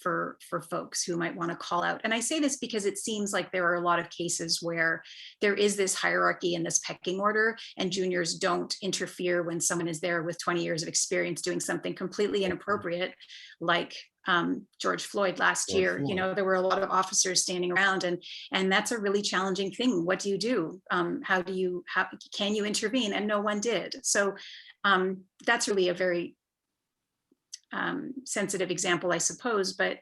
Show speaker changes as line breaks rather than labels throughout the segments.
for folks who might want to call out. And I say this because it seems like there are a lot of cases where there is this hierarchy and this pecking order, and juniors don't interfere when someone is there with 20 years of experience doing something completely inappropriate, like George Floyd last year. You know, there were a lot of officers standing around, and that's a really challenging thing. What do you do? How can you intervene? And no one did. So that's really a very sensitive example, I suppose, but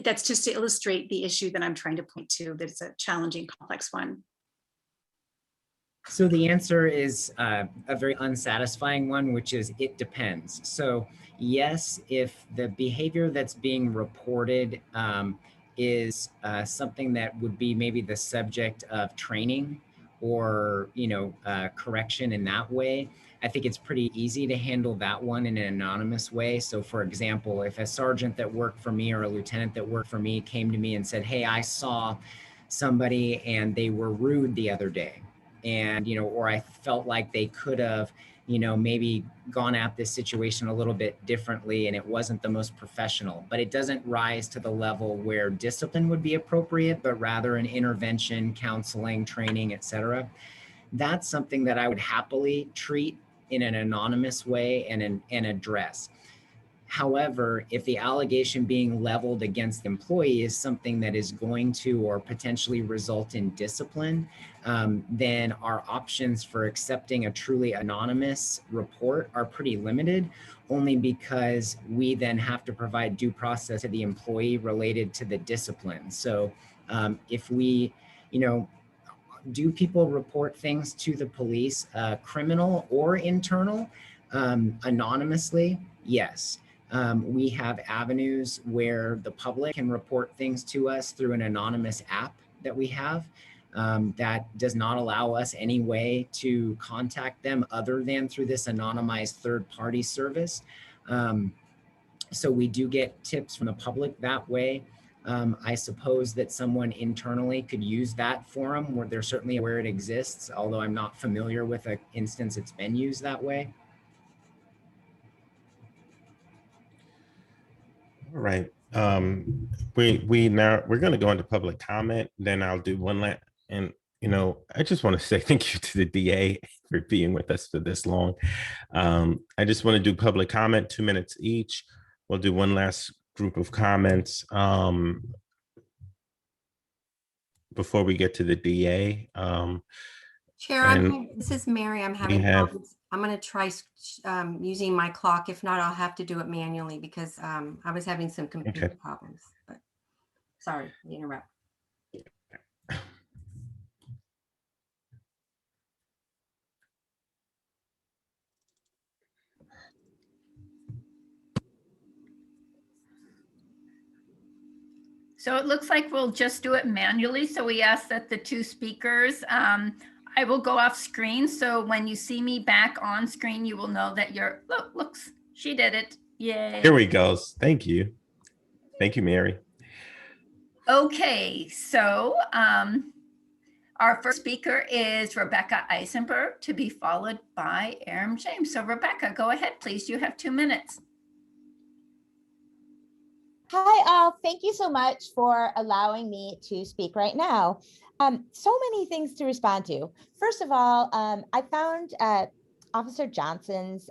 that's just to illustrate the issue that I'm trying to point to, that it's a challenging, complex one.
So the answer is a very unsatisfying one, which is it depends. So yes, if the behavior that's being reported is something that would be maybe the subject of training or, you know, correction in that way, I think it's pretty easy to handle that one in an anonymous way. So for example, if a sergeant that worked for me or a lieutenant that worked for me came to me and said, hey, I saw somebody and they were rude the other day, and, you know, or I felt like they could have, you know, maybe gone at this situation a little bit differently and it wasn't the most professional, but it doesn't rise to the level where discipline would be appropriate, but rather an intervention, counseling, training, etc. That's something that I would happily treat in an anonymous way and address. However, if the allegation being leveled against the employee is something that is going to or potentially result in discipline, then our options for accepting a truly anonymous report are pretty limited, only because we then have to provide due process to the employee related to the discipline. So if we, you know, do people report things to the police, criminal or internal, anonymously? Yes. We have avenues where the public can report things to us through an anonymous app that we have that does not allow us any way to contact them other than through this anonymized third-party service. So we do get tips from the public that way. I suppose that someone internally could use that forum, where they're certainly aware it exists, although I'm not familiar with an instance it's been used that way.
All right. We're going to go into public comment. Then I'll do one last. And you know, I just want to say thank you to the DA for being with us for this long. I just want to do public comment, 2 minutes each. We'll do one last group of comments before we get to the DA.
Chair, this is Mary. I'm having problems. I'm going to try using my clock. If not, I'll have to do it manually because I was having some computer problems. But sorry to interrupt.
So it looks like we'll just do it manually. So we ask that the two speakers, I will go off screen. So when you see me back on screen, you will know that you're, looks, she did it. Yay.
Here we go. Thank you. Thank you, Mary.
Okay, so our first speaker is Rebecca Eisenberg, to be followed by Aaron James. So Rebecca, go ahead, please. You have 2 minutes.
Hi, all. Thank you so much for allowing me to speak right now. So many things to respond to. First of all, I found Officer Johnson's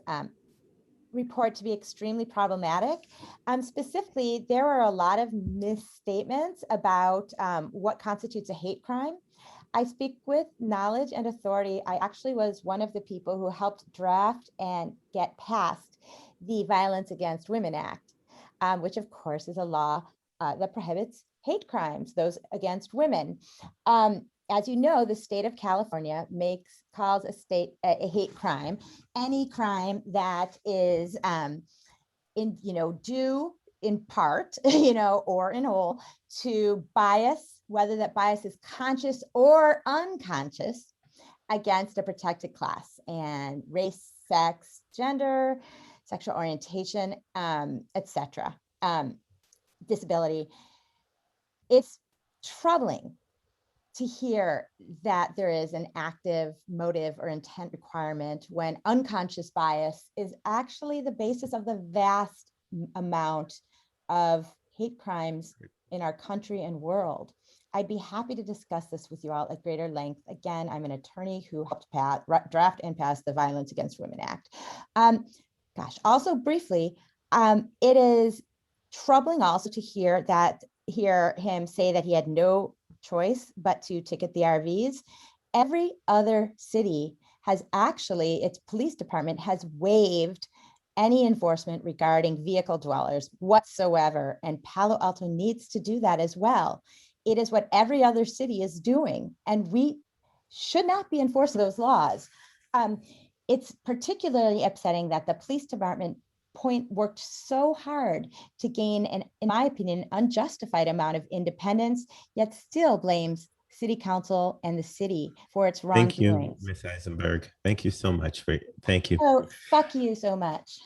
report to be extremely problematic. Specifically, there were a lot of misstatements about what constitutes a hate crime. I speak with knowledge and authority. I actually was one of the people who helped draft and get passed the Violence Against Women Act, which of course is a law that prohibits hate crimes, those against women. As you know, the state of California calls a hate crime any crime that is due in part, or in whole, to bias, whether that bias is conscious or unconscious, against a protected class, and race, sex, gender, sexual orientation, etc., disability. It's troubling to hear that there is an active motive or intent requirement when unconscious bias is actually the basis of the vast amount of hate crimes in our country and world. I'd be happy to discuss this with you all at greater length. Again, I'm an attorney who helped draft and pass the Violence Against Women Act. Also briefly, it is troubling also to hear him say that he had no choice but to ticket the RVs. Every other city has actually, its police department has waived any enforcement regarding vehicle dwellers whatsoever. And Palo Alto needs to do that as well. It is what every other city is doing, and we should not be enforcing those laws. It's particularly upsetting that the police department worked so hard to gain an, in my opinion, unjustified amount of independence, yet still blames city council and the city for its wrongdoings.
Thank you, Ms. Eisenberg. Thank you so much thank you.
Oh, fuck you so much.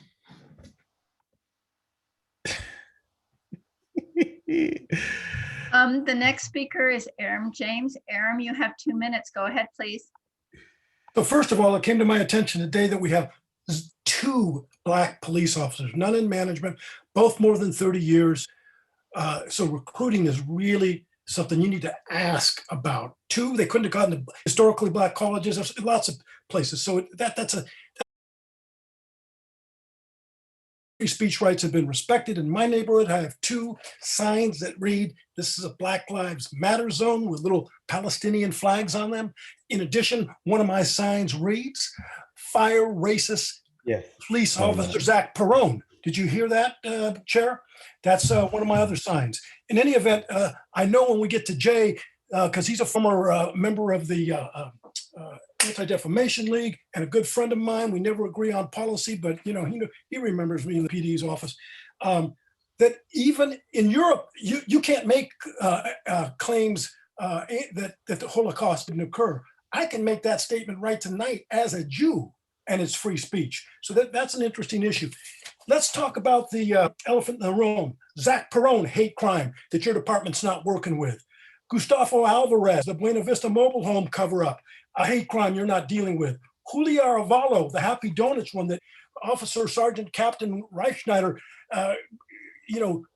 The next speaker is Aram James. Aram, you have 2 minutes. Go ahead, please.
So first of all, it came to my attention today that we have 2 Black police officers, none in management, both more than 30 years. So recruiting is really something you need to ask about. 2, they couldn't have gotten to historically Black colleges. There's lots of places. So that's speech rights have been respected. In my neighborhood, I have 2 signs that read, "This is a Black Lives Matter zone," with little Palestinian flags on them. In addition, one of my signs reads, "Fire racist police officer Zach Perone." Did you hear that, Chair? That's one of my other signs. In any event, I know when we get to Jay, because he's a former member of the Anti-Defamation League and a good friend of mine. We never agree on policy, but he remembers me in the PD's office. That even in Europe, you can't make claims that the Holocaust didn't occur. I can make that statement right tonight as a Jew, and it's free speech. So that's an interesting issue. Let's talk about the elephant in the room. Zach Perone, hate crime that your department's not working with. Gustavo Alvarez, the Buena Vista mobile home cover-up, a hate crime you're not dealing with. Julio Arevalo, the Happy Donuts one that Officer Sergeant Captain Reichschneider,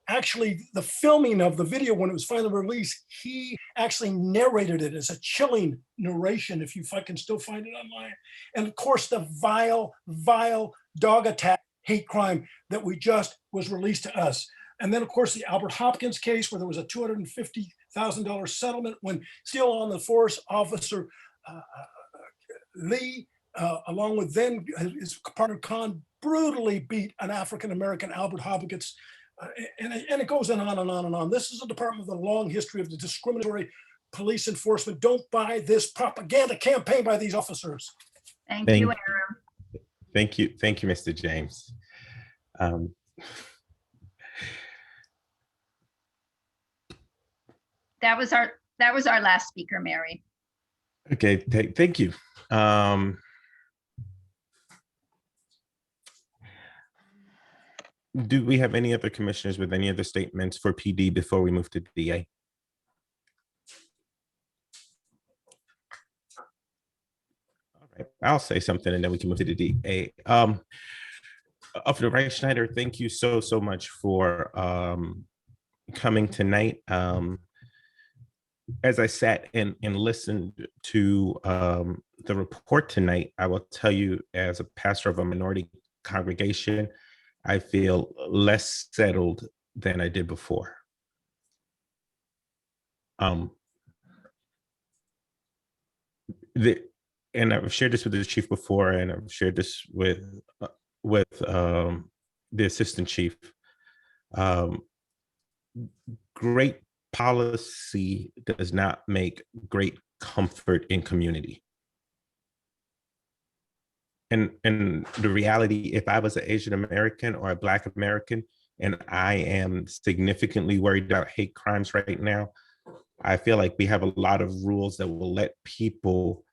actually the filming of the video when it was finally released, he actually narrated it as a chilling narration, if I can still find it online. And of course, the vile dog attack hate crime that was released to us. And then of course, the Albert Hopkins case where there was a $250,000 settlement when still on the force officer Lee, along with then his partner Khan, brutally beat an African-American Albert Hopkins. And it goes on and on and on. This is a department with a long history of the discriminatory police enforcement. Don't buy this propaganda campaign by these officers.
Thank you, Aram.
Thank you, Mr. James.
That was our last speaker, Mary.
Okay, thank you. Do we have any other commissioners with any other statements for PD before we move to DA? All right, I'll say something and then we can move to the DA. Officer Reichschneider, thank you so much for coming tonight. As I sat and listened to the report tonight, I will tell you, as a pastor of a minority congregation, I feel less settled than I did before. And I've shared this with the chief before, and I've shared this with the assistant chief. Great policy does not make great comfort in community. And the reality, if I was an Asian American or a Black American, and I am significantly worried about hate crimes right now, I feel like we have a lot of rules that will let people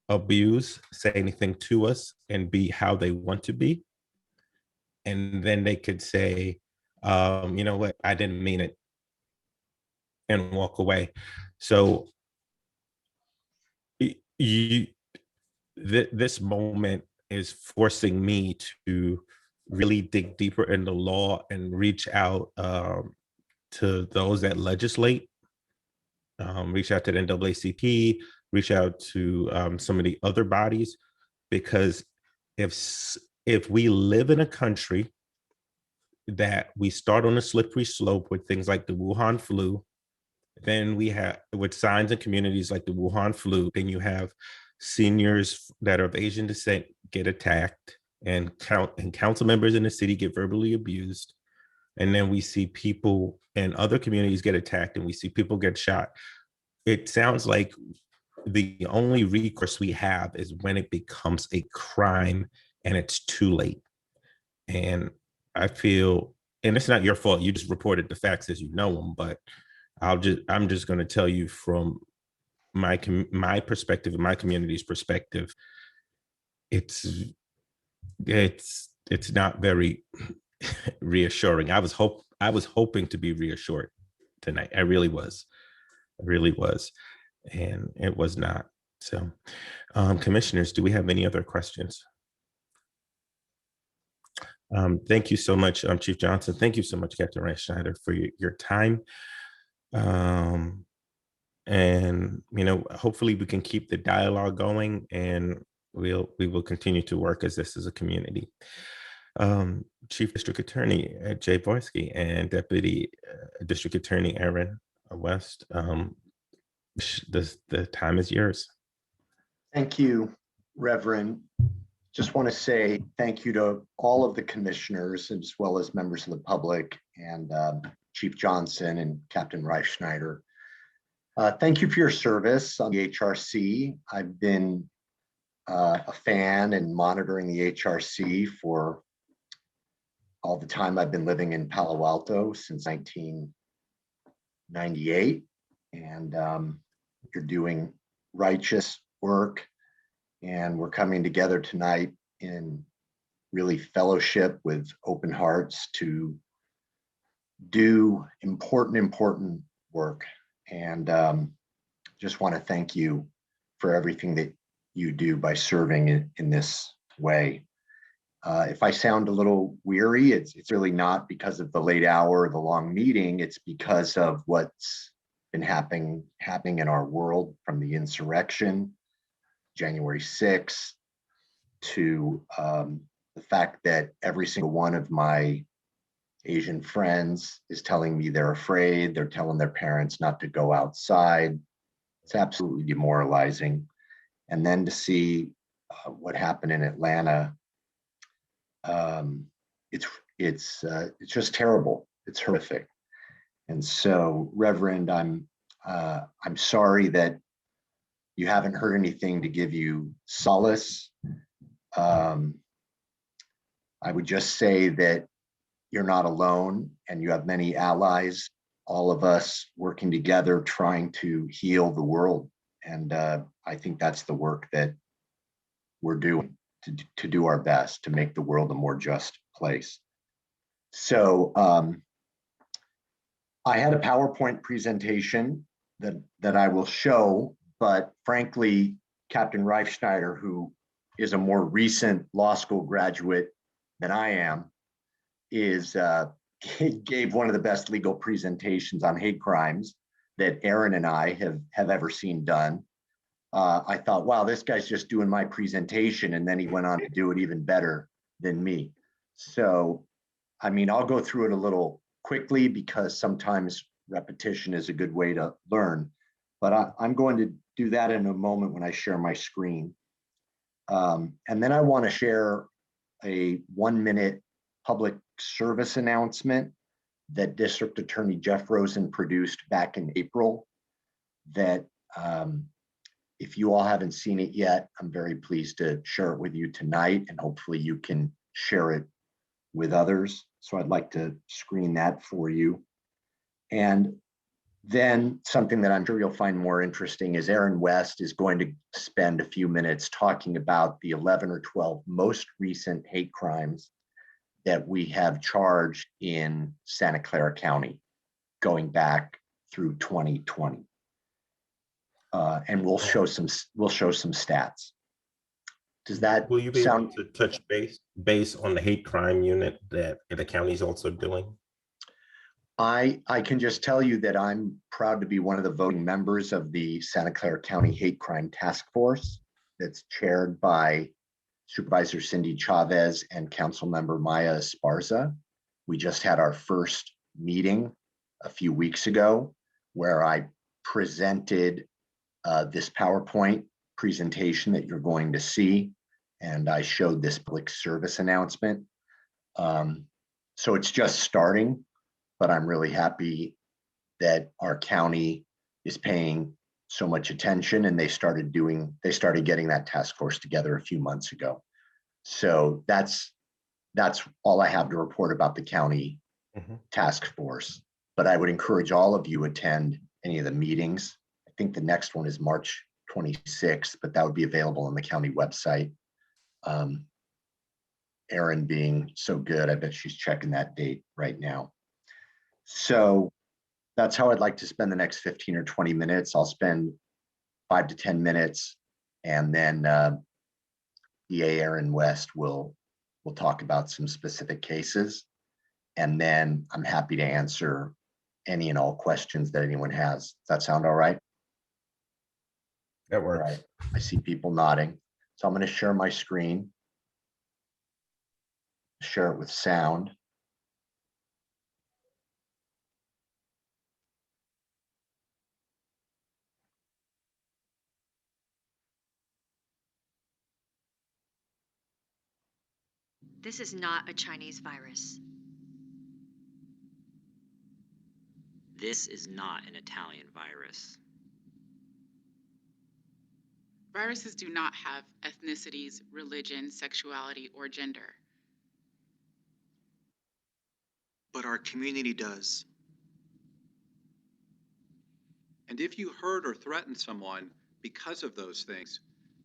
say anything to us and be how they want to be. And then they could say, you know what, I didn't mean it, and walk away. So this moment is forcing me to really dig deeper in the law and reach out to those that legislate, reach out to the NAACP, reach out to some of the other bodies, because if we live in a country that we start on a slippery slope with things like the Wuhan flu, then we have with signs in communities like the Wuhan flu, then you have seniors that are of Asian descent get attacked, and council members in the city get verbally abused. And then we see people in other communities get attacked, and we see people get shot. It sounds like the only recourse we have is when it becomes a crime and it's too late. And I feel, and it's not your fault, you just reported the facts as you know them, but I'm just going to tell you from my perspective and my community's perspective, it's not very reassuring. I was hoping to be reassured tonight. I really was, and it was not. So, commissioners, do we have any other questions? Thank you so much, Chief Johnson. Thank you so much, Captain Reich-Schneider, for your time. And hopefully we can keep the dialogue going, and we will continue to work as this as a community. Chief District Attorney Jay Boyski and Deputy District Attorney Aaron West, the time is yours.
Thank you, Reverend. Just want to say thank you to all of the commissioners, as well as members of the public, and Chief Johnson and Captain Reich-Schneider. Thank you for your service on the HRC. I've been a fan and monitoring the HRC for all the time I've been living in Palo Alto since 1998. And you're doing righteous work, and we're coming together tonight in really fellowship with open hearts to do important work. And just want to thank you for everything that you do by serving in this way. If I sound a little weary, it's really not because of the late hour or the long meeting. It's because of what's been happening in our world, from the insurrection, January 6th, to the fact that every single one of my Asian friends is telling me they're afraid. They're telling their parents not to go outside. It's absolutely demoralizing. And then to see what happened in Atlanta, it's just terrible. It's horrific. And so, Reverend, I'm sorry that you haven't heard anything to give you solace. I would just say that you're not alone, and you have many allies, all of us working together, trying to heal the world. And I think that's the work that we're doing, to do our best to make the world a more just place. So I had a PowerPoint presentation that I will show, but frankly, Captain Reich-Schneider, who is a more recent law school graduate than I am, gave one of the best legal presentations on hate crimes that Aaron and I have ever seen done. I thought, wow, this guy's just doing my presentation, and then he went on to do it even better than me. So, I mean, I'll go through it a little quickly because sometimes repetition is a good way to learn, but I'm going to do that in a moment when I share my screen. And then I want to share a 1-minute public service announcement that District Attorney Jeff Rosen produced back in April that if you all haven't seen it yet, I'm very pleased to share it with you tonight, and hopefully you can share it with others. So I'd like to screen that for you. And then something that I'm sure you'll find more interesting is Aaron West is going to spend a few minutes talking about the 11 or 12 most recent hate crimes that we have charged in Santa Clara County going back through 2020. And we'll show some stats. Does that
Will you be able
sound?
to touch base on the hate crime unit that the county is also doing?
I can just tell you that I'm proud to be one of the voting members of the Santa Clara County Hate Crime Task Force that's chaired by Supervisor Cindy Chavez and Councilmember Maya Esparza. We just had our first meeting a few weeks ago where I presented this PowerPoint presentation that you're going to see, and I showed this public service announcement. So it's just starting, but I'm really happy that our county is paying so much attention, and they started getting that task force together a few months ago. So that's all I have to report about the county task force. But I would encourage all of you to attend any of the meetings. I think the next one is March 26th, but that would be available on the county website. Erin being so good, I bet she's checking that date right now. So that's how I'd like to spend the next 15 or 20 minutes. I'll spend 5 to 10 minutes, and then DA Erin West will talk about some specific cases. And then I'm happy to answer any and all questions that anyone has. Does that sound all right?
That works.
All right. I see people nodding. So I'm going to share my screen, share it with sound.
This is not a Chinese virus.
This is not an Italian virus.
Viruses do not have ethnicities, religion, sexuality, or gender.
But our community does.
And if you hurt or threaten someone because of those things,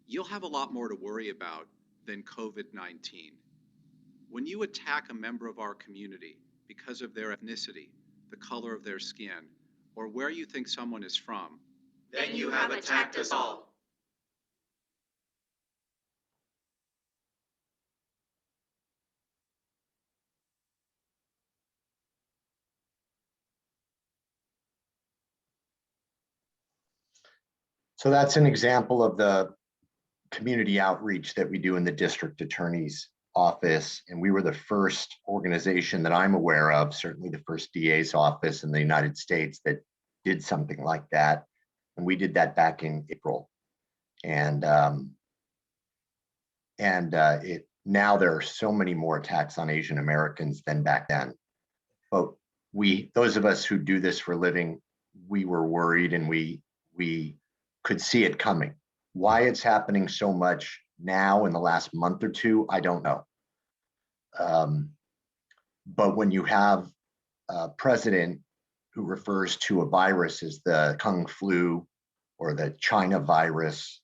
you'll have a lot more to worry about than COVID-19. When you attack a member of our community because of their ethnicity, the color of their skin, or where you think someone is from,
then you have attacked us all.
So that's an example of the community outreach that we do in the district attorney's office. And we were the first organization that I'm aware of, certainly the first DA's office in the United States that did something like that. And we did that back in April. And now there are so many more attacks on Asian Americans than back then. But those of us who do this for a living, we were worried, and we could see it coming. Why it's happening so much now in the last month or two, I don't know. But when you have a president who refers to a virus as the Kung flu or the China virus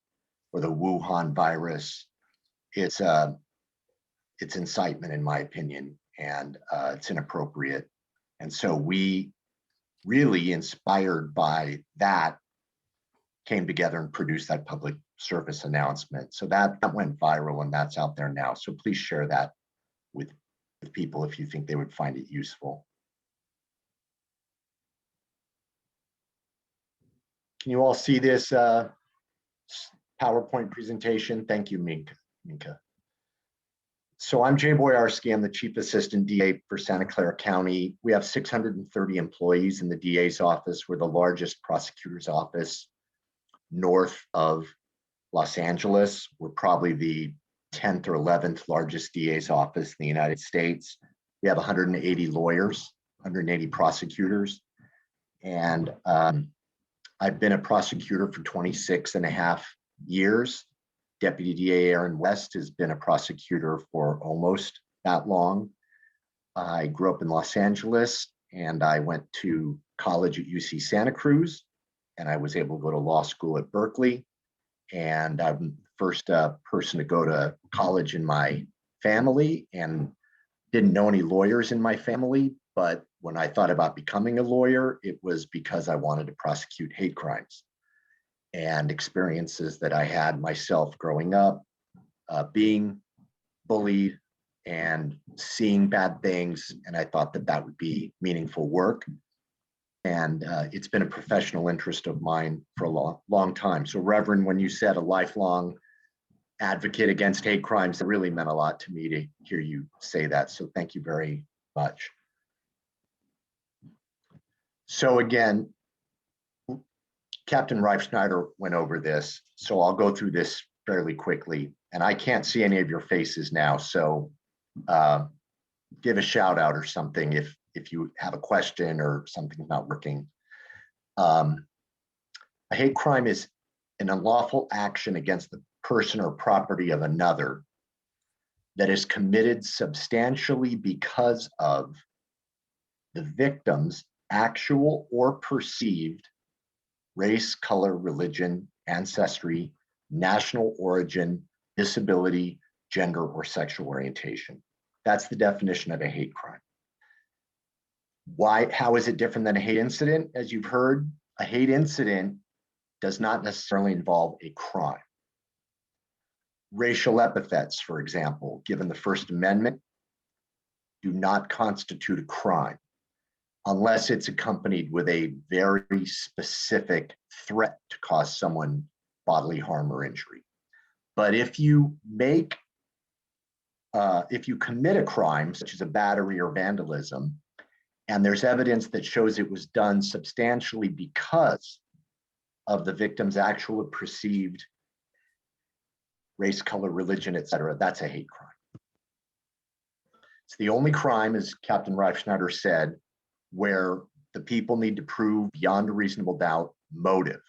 or the Wuhan virus, it's incitement, in my opinion, and it's inappropriate. And so we really, inspired by that, came together and produced that public service announcement. So that went viral, and that's out there now. So please share that with people if you think they would find it useful. Can you all see this PowerPoint presentation? Thank you, Minka. So I'm Jay Boyarsky. I'm the Chief Assistant DA for Santa Clara County. We have 630 employees in the DA's office. We're the largest prosecutor's office north of Los Angeles. We're probably the 10th or 11th largest DA's office in the United States. We have 180 lawyers, 180 prosecutors. And I've been a prosecutor for 26 and a half years. Deputy DA Erin West has been a prosecutor for almost that long. I grew up in Los Angeles, and I went to college at UC Santa Cruz, and I was able to go to law school at Berkeley. And I'm the first person to go to college in my family, and didn't know any lawyers in my family. But when I thought about becoming a lawyer, it was because I wanted to prosecute hate crimes and experiences that I had myself growing up, being bullied and seeing bad things. And I thought that that would be meaningful work. And it's been a professional interest of mine for a long time. So Reverend, when you said a lifelong advocate against hate crimes, it really meant a lot to me to hear you say that. So thank you very much. So again, Captain Reifschneider went over this, so I'll go through this fairly quickly. And I can't see any of your faces now, so give a shout out or something if you have a question or something's not working. A hate crime is an unlawful action against the person or property of another that is committed substantially because of the victim's actual or perceived race, color, religion, ancestry, national origin, disability, gender, or sexual orientation. That's the definition of a hate crime. How is it different than a hate incident? As you've heard, a hate incident does not necessarily involve a crime. Racial epithets, for example, given the First Amendment, do not constitute a crime unless it's accompanied with a very specific threat to cause someone bodily harm or injury. But if you commit a crime, such as a battery or vandalism, and there's evidence that shows it was done substantially because of the victim's actual or perceived race, color, religion, et cetera, that's a hate crime. It's the only crime, as Captain Reifschneider said, where the people need to prove beyond a reasonable doubt motive.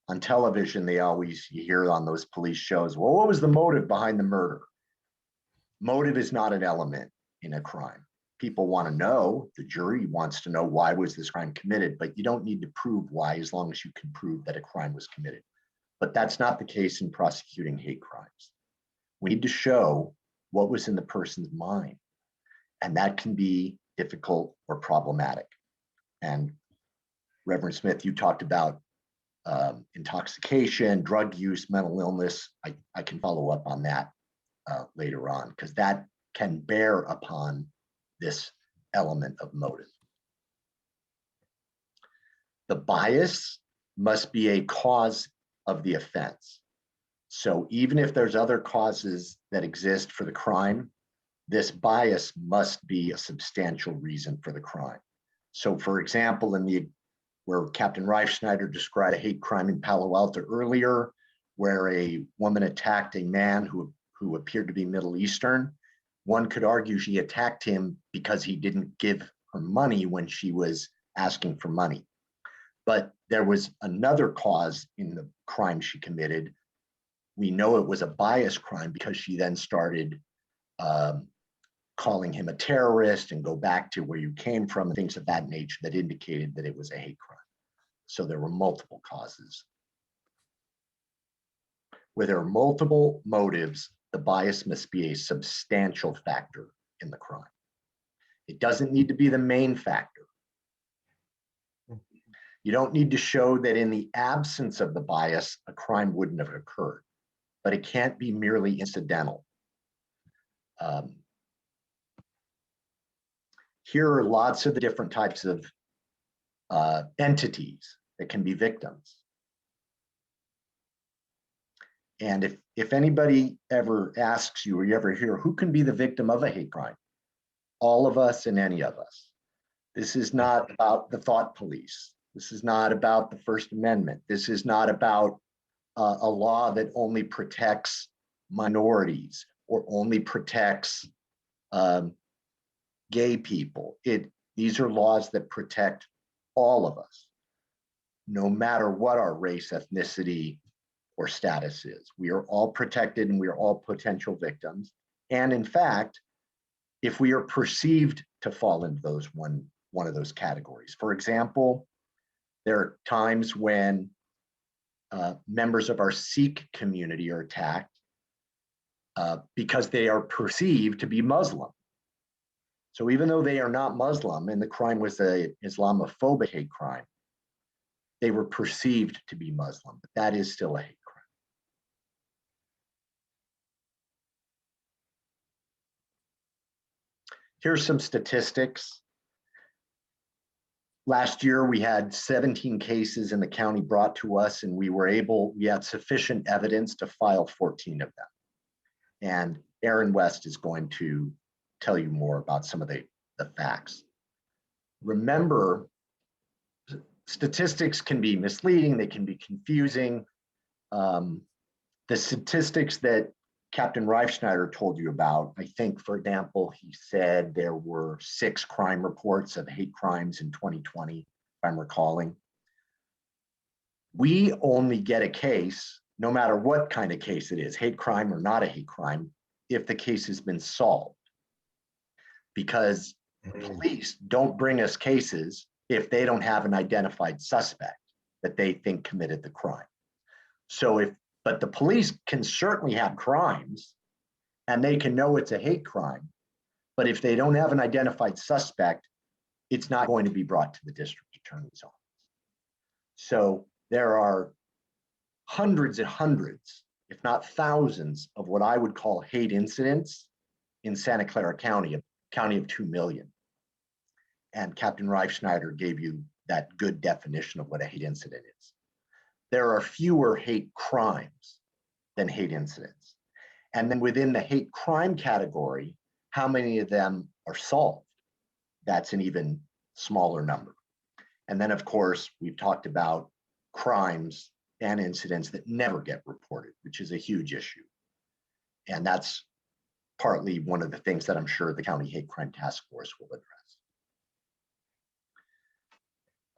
On television, you hear on those police shows, well, what was the motive behind the murder? Motive is not an element in a crime. People want to know, the jury wants to know, why was this crime committed? But you don't need to prove why, as long as you can prove that a crime was committed. But that's not the case in prosecuting hate crimes. We need to show what was in the person's mind. And that can be difficult or problematic. And Reverend Smith, you talked about intoxication, drug use, mental illness. I can follow up on that later on, because that can bear upon this element of motive. The bias must be a cause of the offense. So even if there's other causes that exist for the crime, this bias must be a substantial reason for the crime. So for example, where Captain Reifschneider described a hate crime in Palo Alto earlier, where a woman attacked a man who appeared to be Middle Eastern, one could argue she attacked him because he didn't give her money when she was asking for money. But there was another cause in the crime she committed. We know it was a bias crime because she then started calling him a terrorist and go back to where you came from, and things of that nature that indicated that it was a hate crime. So there were multiple causes. Where there are multiple motives, the bias must be a substantial factor in the crime. It doesn't need to be the main factor. You don't need to show that in the absence of the bias, a crime wouldn't have occurred, but it can't be merely incidental. Here are lots of the different types of entities that can be victims. And if anybody ever asks you, or you ever hear, who can be the victim of a hate crime? All of us and any of us. This is not about the thought police. This is not about the First Amendment. This is not about a law that only protects minorities or only protects gay people. These are laws that protect all of us, no matter what our race, ethnicity, or status is. We are all protected and we are all potential victims. And in fact, if we are perceived to fall into one of those categories. For example, there are times when members of our Sikh community are attacked because they are perceived to be Muslim. So even though they are not Muslim and the crime was an Islamophobic hate crime, they were perceived to be Muslim, but that is still a hate crime. Here's some statistics. Last year, we had 17 cases in the county brought to us, and we had sufficient evidence to file 14 of them. And Aaron West is going to tell you more about some of the facts. Remember, statistics can be misleading, they can be confusing. The statistics that Captain Reifschneider told you about, I think, for example, he said there were 6 crime reports of hate crimes in 2020, if I'm recalling. We only get a case, no matter what kind of case it is, hate crime or not a hate crime, if the case has been solved. Because police don't bring us cases if they don't have an identified suspect that they think committed the crime. But the police can certainly have crimes and they can know it's a hate crime, but if they don't have an identified suspect, it's not going to be brought to the district attorney's office. So there are hundreds and hundreds, if not thousands, of what I would call hate incidents in Santa Clara County, a county of 2 million. And Captain Reifschneider gave you that good definition of what a hate incident is. There are fewer hate crimes than hate incidents. And then within the hate crime category, how many of them are solved? That's an even smaller number. And then, of course, we've talked about crimes and incidents that never get reported, which is a huge issue. And that's partly one of the things that I'm sure the County Hate Crime Task Force will address.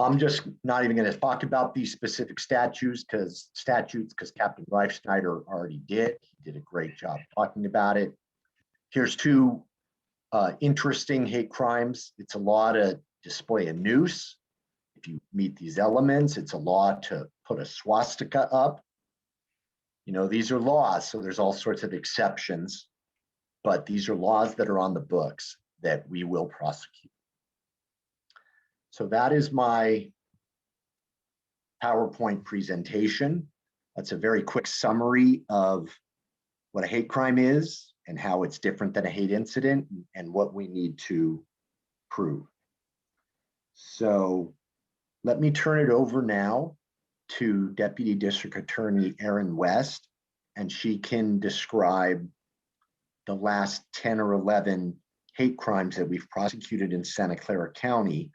I'm just not even going to talk about these specific statutes because Captain Reifschneider already did. He did a great job talking about it. Here's 2 interesting hate crimes. It's a law to display a noose. If you meet these elements, it's a law to put a swastika up. You know, these are laws, so there's all sorts of exceptions, but these are laws that are on the books that we will prosecute. So that is my PowerPoint presentation. That's a very quick summary of what a hate crime is and how it's different than a hate incident and what we need to prove. So let me turn it over now to Deputy District Attorney Erin West, and she can describe the last 10 or 11 hate crimes that we've prosecuted in Santa Clara County.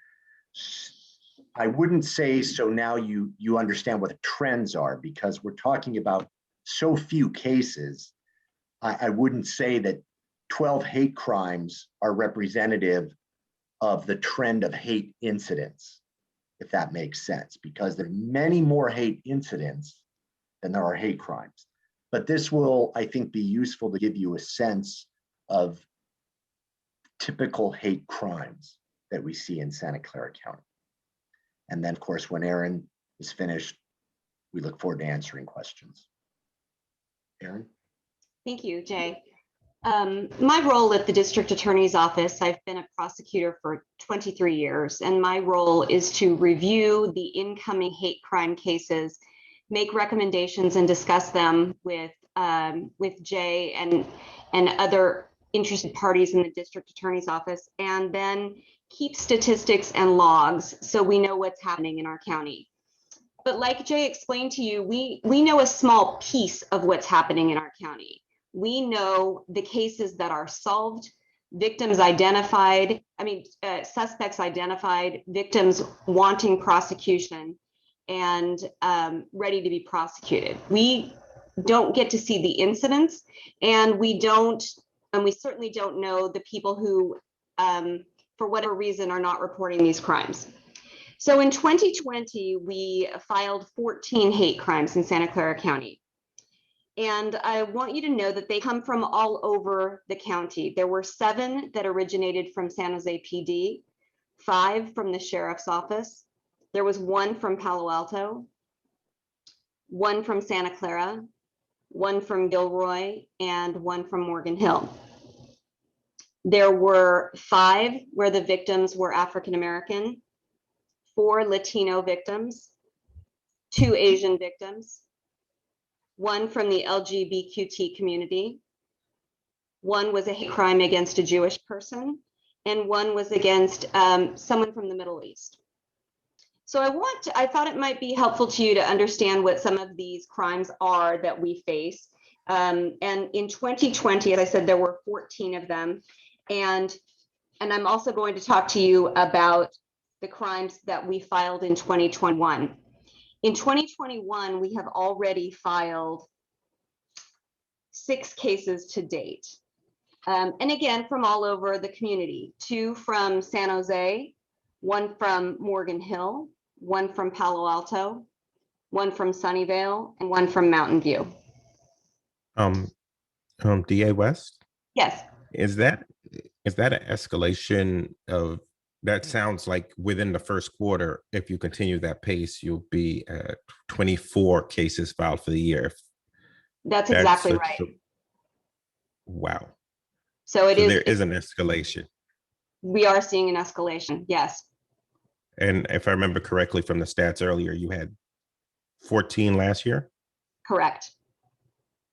I wouldn't say so now you understand what the trends are because we're talking about so few cases. I wouldn't say that 12 hate crimes are representative of the trend of hate incidents, if that makes sense, because there are many more hate incidents than there are hate crimes. But this will, I think, be useful to give you a sense of typical hate crimes that we see in Santa Clara County. And then, of course, when Erin is finished, we look forward to answering questions. Erin?
Thank you, Jay. My role at the District Attorney's Office, I've been a prosecutor for 23 years, and my role is to review the incoming hate crime cases, make recommendations and discuss them with Jay and other interested parties in the District Attorney's Office, and then keep statistics and logs so we know what's happening in our county. But like Jay explained to you, we know a small piece of what's happening in our county. We know the cases that are solved, victims identified, suspects identified, victims wanting prosecution and ready to be prosecuted. We don't get to see the incidents, and we certainly don't know the people who, for whatever reason, are not reporting these crimes. So in 2020, we filed 14 hate crimes in Santa Clara County. And I want you to know that they come from all over the county. There were 7 that originated from San Jose PD, 5 from the Sheriff's Office. There was 1 from Palo Alto, 1 from Santa Clara, 1 from Gilroy, and 1 from Morgan Hill. There were 5 where the victims were African American, 4 Latino victims, 2 Asian victims, 1 from the LGBTQ community, 1 was a hate crime against a Jewish person, and one was against someone from the Middle East. So I thought it might be helpful to you to understand what some of these crimes are that we face. And in 2020, as I said, there were 14 of them. And I'm also going to talk to you about the crimes that we filed in 2021. In 2021, we have already filed 6 cases to date. And again, from all over the community, 2 from San Jose, 1 from Morgan Hill, 1 from Palo Alto, 1 from Sunnyvale, and 1 from Mountain View.
DA West?
Yes.
Is that an escalation of, that sounds like within the first quarter, if you continue that pace, you'll be at 24 cases filed for the year.
That's exactly right.
Wow.
So
there is an escalation.
We are seeing an escalation, yes.
And if I remember correctly from the stats earlier, you had 14 last year?
Correct.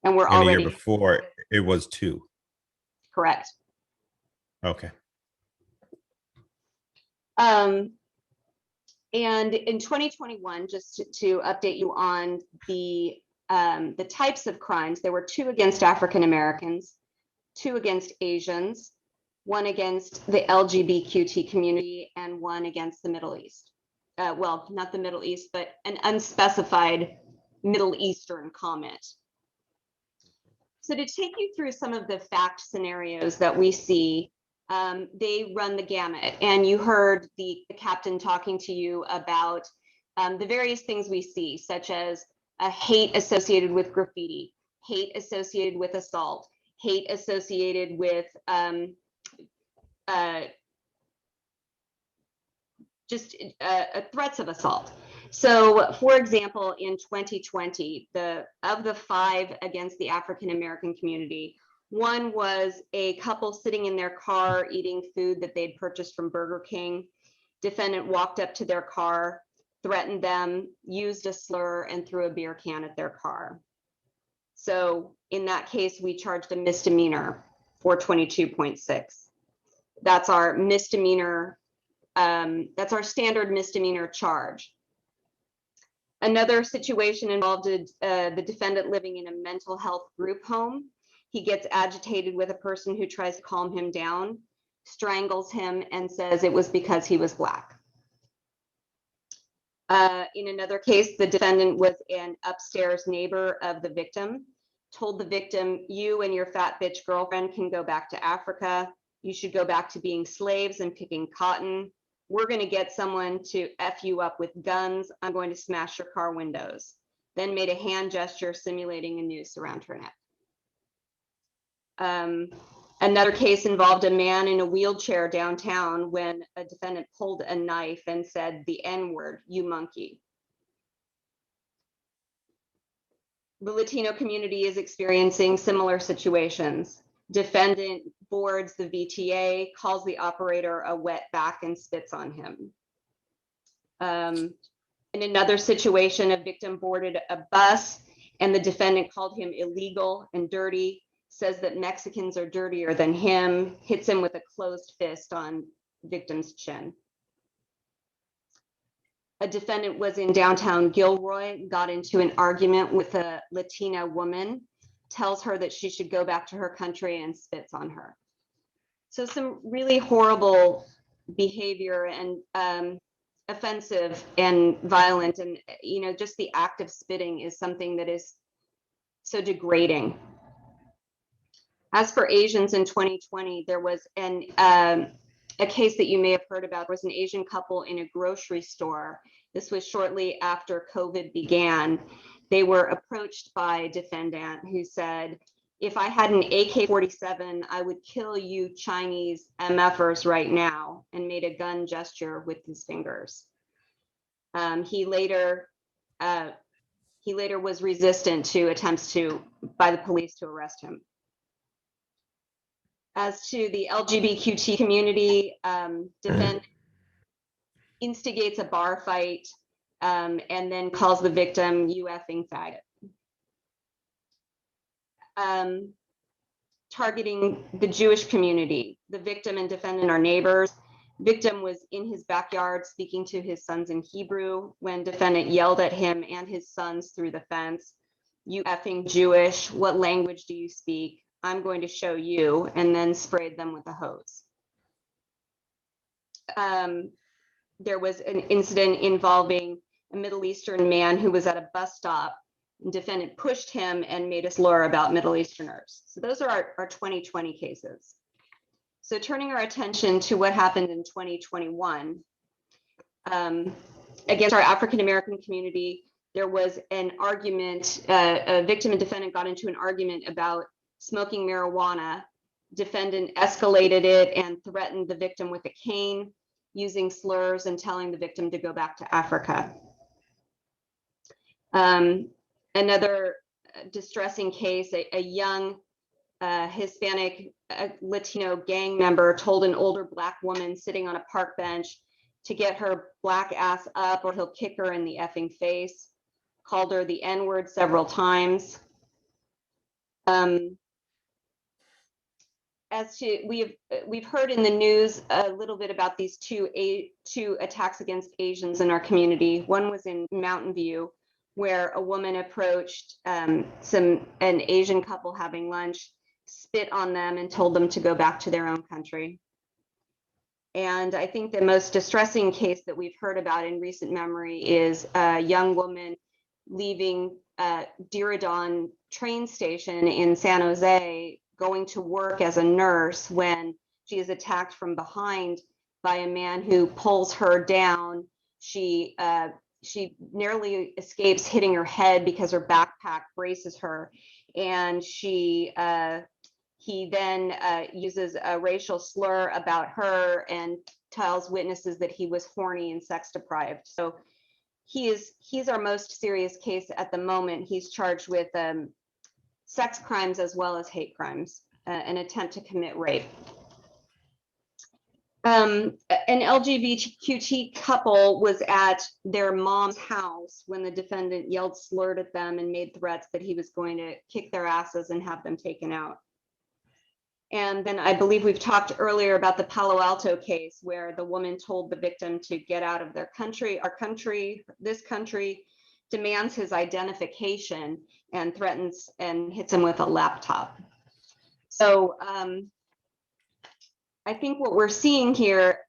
And we're
and
already.
the year before, it was 2.
Correct.
Okay.
And in 2021, just to update you on the types of crimes, there were 2 against African Americans, 2 against Asians, 1 against the LGBTQ community, and 1 against the Middle East. Well, not the Middle East, but an unspecified Middle Eastern comment. So to take you through some of the fact scenarios that we see, they run the gamut. And you heard the captain talking to you about the various things we see, such as a hate associated with graffiti, hate associated with assault, hate associated with threats of assault. So, for example, in 2020, of the 5 against the African American community, 1 was a couple sitting in their car eating food that they'd purchased from Burger King. Defendant walked up to their car, threatened them, used a slur, and threw a beer can at their car. So in that case, we charged a misdemeanor, 422.6. That's our misdemeanor. That's our standard misdemeanor charge. Another situation involved the defendant living in a mental health group home. He gets agitated with a person who tries to calm him down, strangles him, and says it was because he was Black. In another case, the defendant was an upstairs neighbor of the victim, told the victim, "You and your fat bitch girlfriend can go back to Africa. You should go back to being slaves and picking cotton. We're going to get someone to F you up with guns. I'm going to smash your car windows." Then made a hand gesture simulating a noose around her neck. Another case involved a man in a wheelchair downtown when a defendant pulled a knife and said the N-word, "You monkey." The Latino community is experiencing similar situations. Defendant boards the VTA, calls the operator a wetback, and spits on him. In another situation, a victim boarded a bus and the defendant called him illegal and dirty, says that Mexicans are dirtier than him, hits him with a closed fist on victim's chin. A defendant was in downtown Gilroy, got into an argument with a Latina woman, tells her that she should go back to her country and spits on her. So some really horrible behavior and offensive and violent, and just the act of spitting is something that is so degrading. As for Asians in 2020, there was a case that you may have heard about. There was an Asian couple in a grocery store. This was shortly after COVID began. They were approached by a defendant who said, "If I had an AK-47, I would kill you Chinese MFers right now," and made a gun gesture with his fingers. He later was resistant to attempts by the police to arrest him. As to the LGBTQ community, defendant instigates a bar fight and then calls the victim "you effing faggot." Targeting the Jewish community, The victim and defendant are neighbors. Victim was in his backyard speaking to his sons in Hebrew when defendant yelled at him and his sons through the fence. "You effing Jewish, what language do you speak? I'm going to show you," and then sprayed them with a hose. There was an incident involving a Middle Eastern man who was at a bus stop. Defendant pushed him and made a slur about Middle Easterners. So those are our 2020 cases. So turning our attention to what happened in 2021, against our African-American community, there was an argument, a victim and defendant got into an argument about smoking marijuana. Defendant escalated it and threatened the victim with a cane, using slurs and telling the victim to go back to Africa. Another distressing case, a young Hispanic Latino gang member told an older Black woman sitting on a park bench to get her Black ass up or he'll kick her in the effing face, called her the N-word several times. As to we've heard in the news a little bit about these two attacks against Asians in our community. One was in Mountain View, where a woman approached an Asian couple having lunch, spit on them, and told them to go back to their own country. And I think the most distressing case that we've heard about in recent memory is a young woman leaving Diridon train station in San Jose, going to work as a nurse, when she is attacked from behind by a man who pulls her down. She narrowly escapes hitting her head because her backpack braces her, and he then uses a racial slur about her and tells witnesses that he was horny and sex deprived. So he's our most serious case at the moment. He's charged with sex crimes as well as hate crimes, an attempt to commit rape. An LGBTQ couple was at their mom's house when the defendant yelled, slurred at them, and made threats that he was going to kick their asses and have them taken out. And then I believe we've talked earlier about the Palo Alto case, where the woman told the victim to get out of their country, this country, demands his identification, and threatens and hits him with a laptop. So I think what we're seeing here,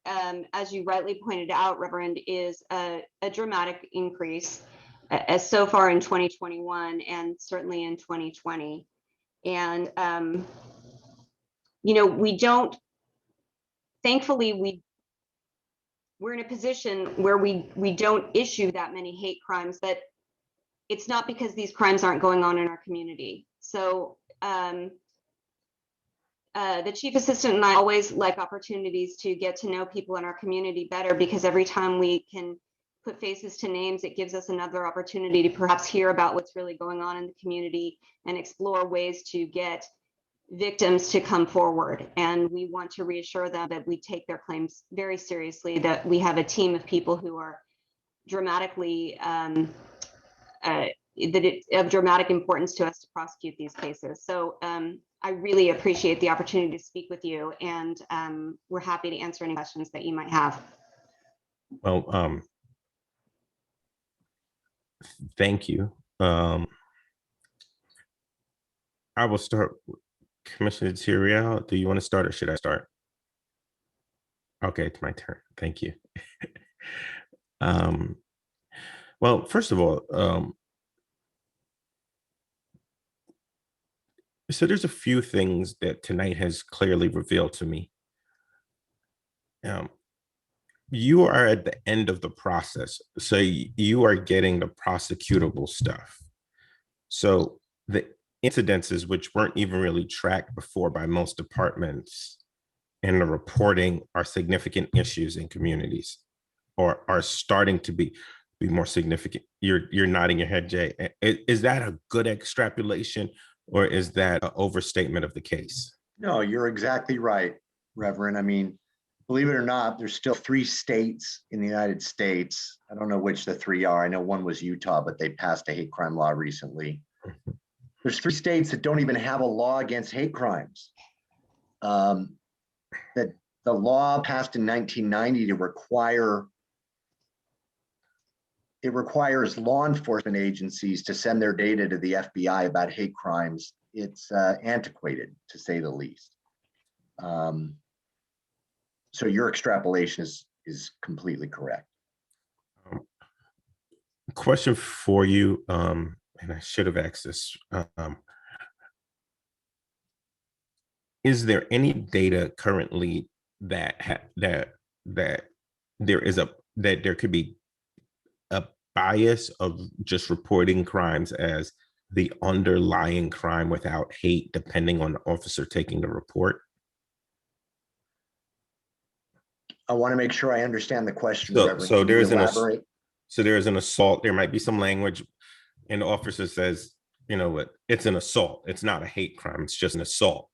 as you rightly pointed out, Reverend, is a dramatic increase as so far in 2021 and certainly in 2020. And, we don't, thankfully, we're in a position where we don't issue that many hate crimes, but it's not because these crimes aren't going on in our community. So the chief assistant and I always like opportunities to get to know people in our community better, because every time we can put faces to names, it gives us another opportunity to perhaps hear about what's really going on in the community and explore ways to get victims to come forward. And we want to reassure them that we take their claims very seriously, that we have a team of people who are dramatically of dramatic importance to us to prosecute these cases. So I really appreciate the opportunity to speak with you, and we're happy to answer any questions that you might have.
Well, thank you. I will start. Commissioner Tiriel, do you want to start or should I start? Okay, it's my turn. Thank you. Well, first of all, so there's a few things that tonight has clearly revealed to me. You are at the end of the process, so you are getting the prosecutable stuff. So the incidences which weren't even really tracked before by most departments in the reporting are significant issues in communities, or are starting to be more significant. You're nodding your head, Jay. Is that a good extrapolation, or is that an overstatement of the case?
No, you're exactly right, Reverend. I mean, believe it or not, there's still 3 states in the United States. I don't know which the 3 are. I know one was Utah, but they passed a hate crime law recently. There's 3 states that don't even have a law against hate crimes. that the law passed in 1990 to requires law enforcement agencies to send their data to the FBI about hate crimes. It's antiquated, to say the least. So your extrapolation is completely correct.
Question for you, and I should have asked this. Is there any data currently that there could be a bias of just reporting crimes as the underlying crime without hate, depending on the officer taking the report?
I want to make sure I understand the question.
So there is an assault. There might be some language, and the officer says, you know what, it's an assault. It's not a hate crime. It's just an assault.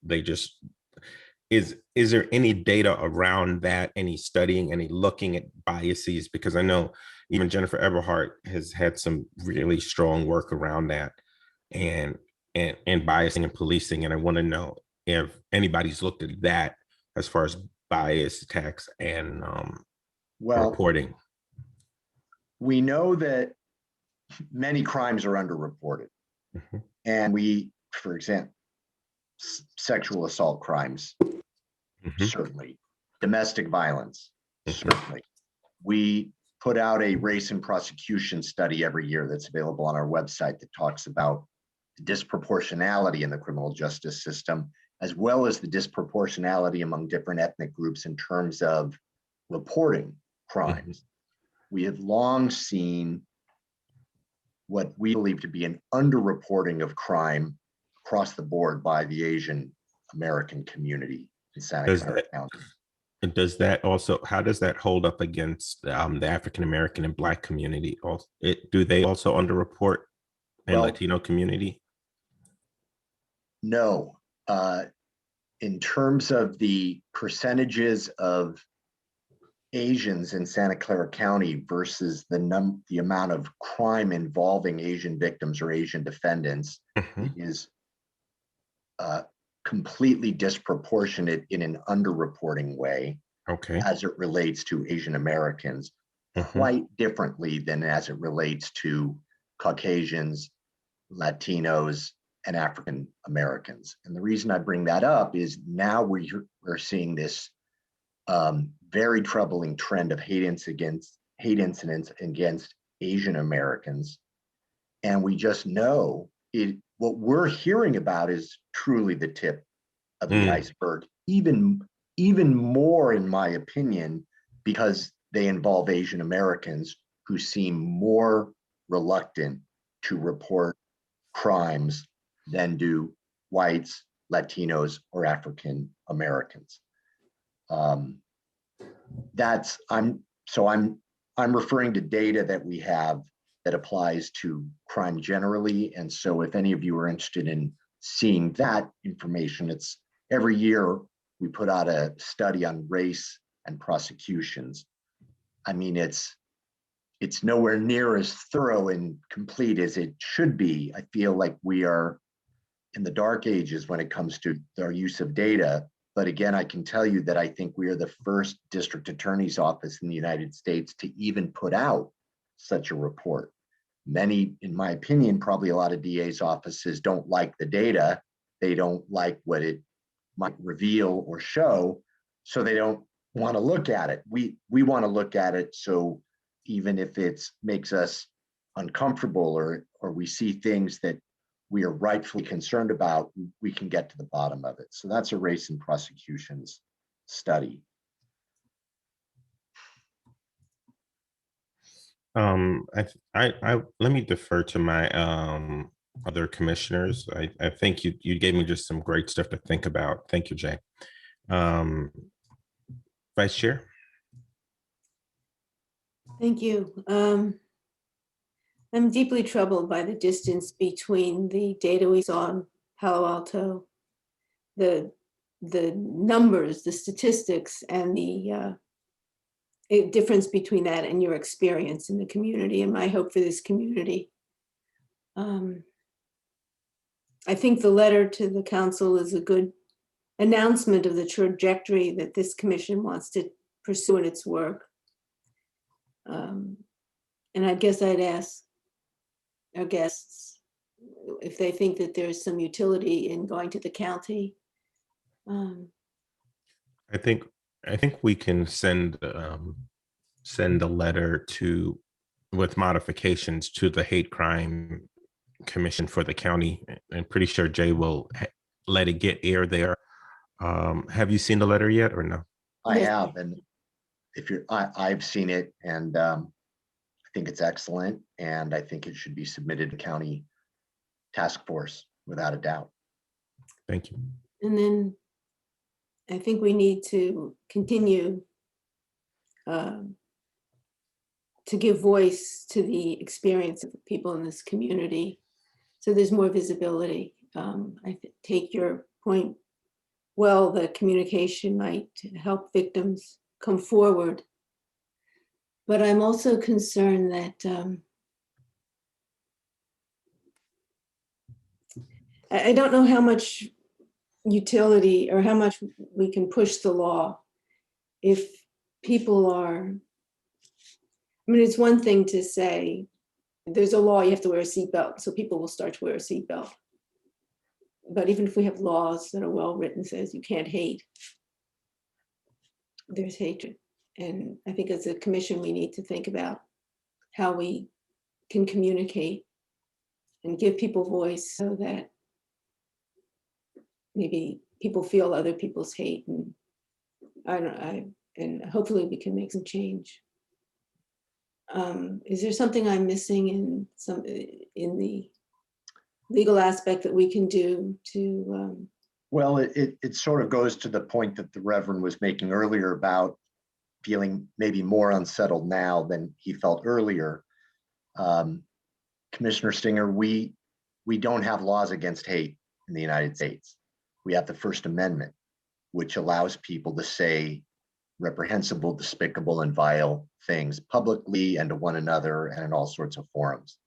Is there any data around that, any studying, any looking at biases? Because I know even Jennifer Eberhardt has had some really strong work around that and biasing and policing. And I want to know if anybody's looked at that as far as bias attacks and reporting.
We know that many crimes are underreported.
Mm-hmm.
And for example, sexual assault crimes,
mm-hmm.
certainly. Domestic violence, mm-hmm. certainly. We put out a race and prosecution study every year that's available on our website that talks about the disproportionality in the criminal justice system, as well as the disproportionality among different ethnic groups in terms of reporting crimes. Mm-hmm. We have long seen what we believe to be an underreporting of crime across the board by the Asian American community in Santa Clara County.
And how does that hold up against the African American and Black community? Do they also underreport in Latino community?
No. In terms of the percentages of Asians in Santa Clara County versus the amount of crime involving Asian victims or Asian defendants, mm-hmm. it is completely disproportionate in an underreporting way,
okay,
as it relates to Asian Americans, mm-hmm. quite differently than as it relates to Caucasians, Latinos, and African Americans. And the reason I bring that up is now we're seeing this very troubling trend of hate incidents against Asian Americans. And we just know what we're hearing about is truly the tip of the iceberg, even more, in my opinion, because they involve Asian Americans who seem more reluctant to report crimes than do whites, Latinos, or African Americans. I'm referring to data that we have that applies to crime generally. And so if any of you are interested in seeing that information, it's every year we put out a study on race and prosecutions. I mean, it's nowhere near as thorough and complete as it should be. I feel like we are in the dark ages when it comes to our use of data. But again, I can tell you that I think we are the first district attorney's office in the United States to even put out such a report. Many, in my opinion, probably a lot of DA's offices don't like the data. They don't like what it might reveal or show, so they don't want to look at it. We want to look at it, so even if it makes us uncomfortable or we see things that we are rightfully concerned about, we can get to the bottom of it. So that's a race and prosecutions study.
Let me defer to my other commissioners. I think you gave me just some great stuff to think about. Thank you, Jay. Vice Chair.
Thank you. I'm deeply troubled by the distance between the data we saw in Palo Alto, the numbers, the statistics, and the difference between that and your experience in the community and my hope for this community. I think the letter to the council is a good announcement of the trajectory that this commission wants to pursue in its work. And I guess I'd ask our guests if they think that there's some utility in going to the county.
I think we can send a letter with modifications to the hate crime commission for the county. I'm pretty sure Jay will let it get air there. Have you seen the letter yet or no?
I have, and I've seen it, and I think it's excellent, and I think it should be submitted to county task force without a doubt.
Thank you.
And then I think we need to continue to give voice to the experience of the people in this community, so there's more visibility. I take your point well, the communication might help victims come forward. But I'm also concerned that I don't know how much utility or how much we can push the law if people are, I mean, it's one thing to say, there's a law, you have to wear a seatbelt, so people will start to wear a seatbelt. But even if we have laws that are well written, says you can't hate, there's hatred. And I think as a commission, we need to think about how we can communicate and give people voice so that maybe people feel other people's hate, and and hopefully we can make some change. Is there something I'm missing in the legal aspect that we can do to?
Well, it sort of goes to the point that the Reverend was making earlier about feeling maybe more unsettled now than he felt earlier. Commissioner Stinger, we don't have laws against hate in the United States. We have the First Amendment, which allows people to say reprehensible, despicable, and vile things publicly and to one another and in all sorts of forums.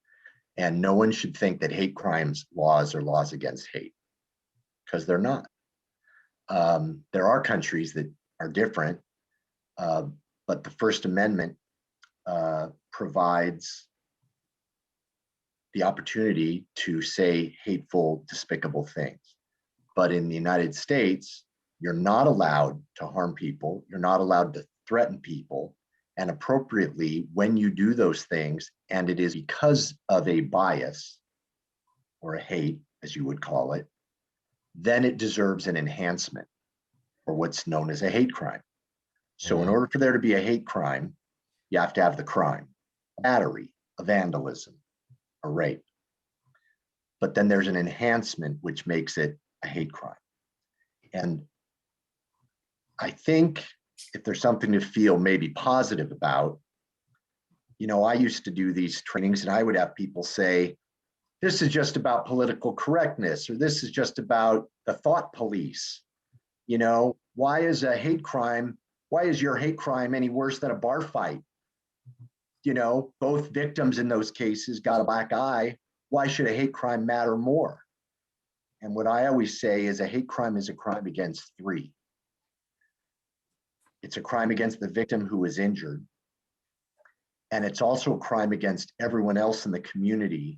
And no one should think that hate crimes laws are laws against hate, because they're not. There are countries that are different, but the First Amendment provides the opportunity to say hateful, despicable things. But in the United States, you're not allowed to harm people. You're not allowed to threaten people. And appropriately, when you do those things, and it is because of a bias or a hate, as you would call it, then it deserves an enhancement, or what's known as a hate crime. So in order for there to be a hate crime, you have to have the crime, a battery, a vandalism, a rape. But then there's an enhancement which makes it a hate crime. And I think if there's something to feel maybe positive about, I used to do these trainings and I would have people say, this is just about political correctness, or this is just about the thought police. Why is a hate crime, why is your hate crime any worse than a bar fight? Both victims in those cases got a black eye. Why should a hate crime matter more? And what I always say is a hate crime is a crime against three. It's a crime against the victim who was injured. And it's also a crime against everyone else in the community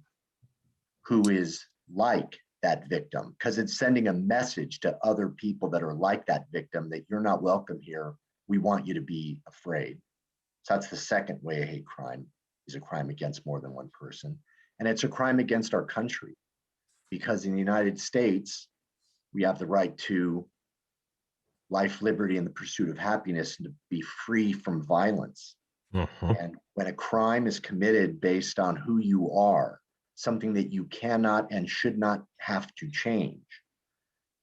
who is like that victim, because it's sending a message to other people that are like that victim that you're not welcome here. We want you to be afraid. So that's the second way a hate crime is a crime against more than one person. And it's a crime against our country, because in the United States, we have the right to life, liberty, and the pursuit of happiness, and to be free from violence. And when a crime is committed based on who you are, something that you cannot and should not have to change,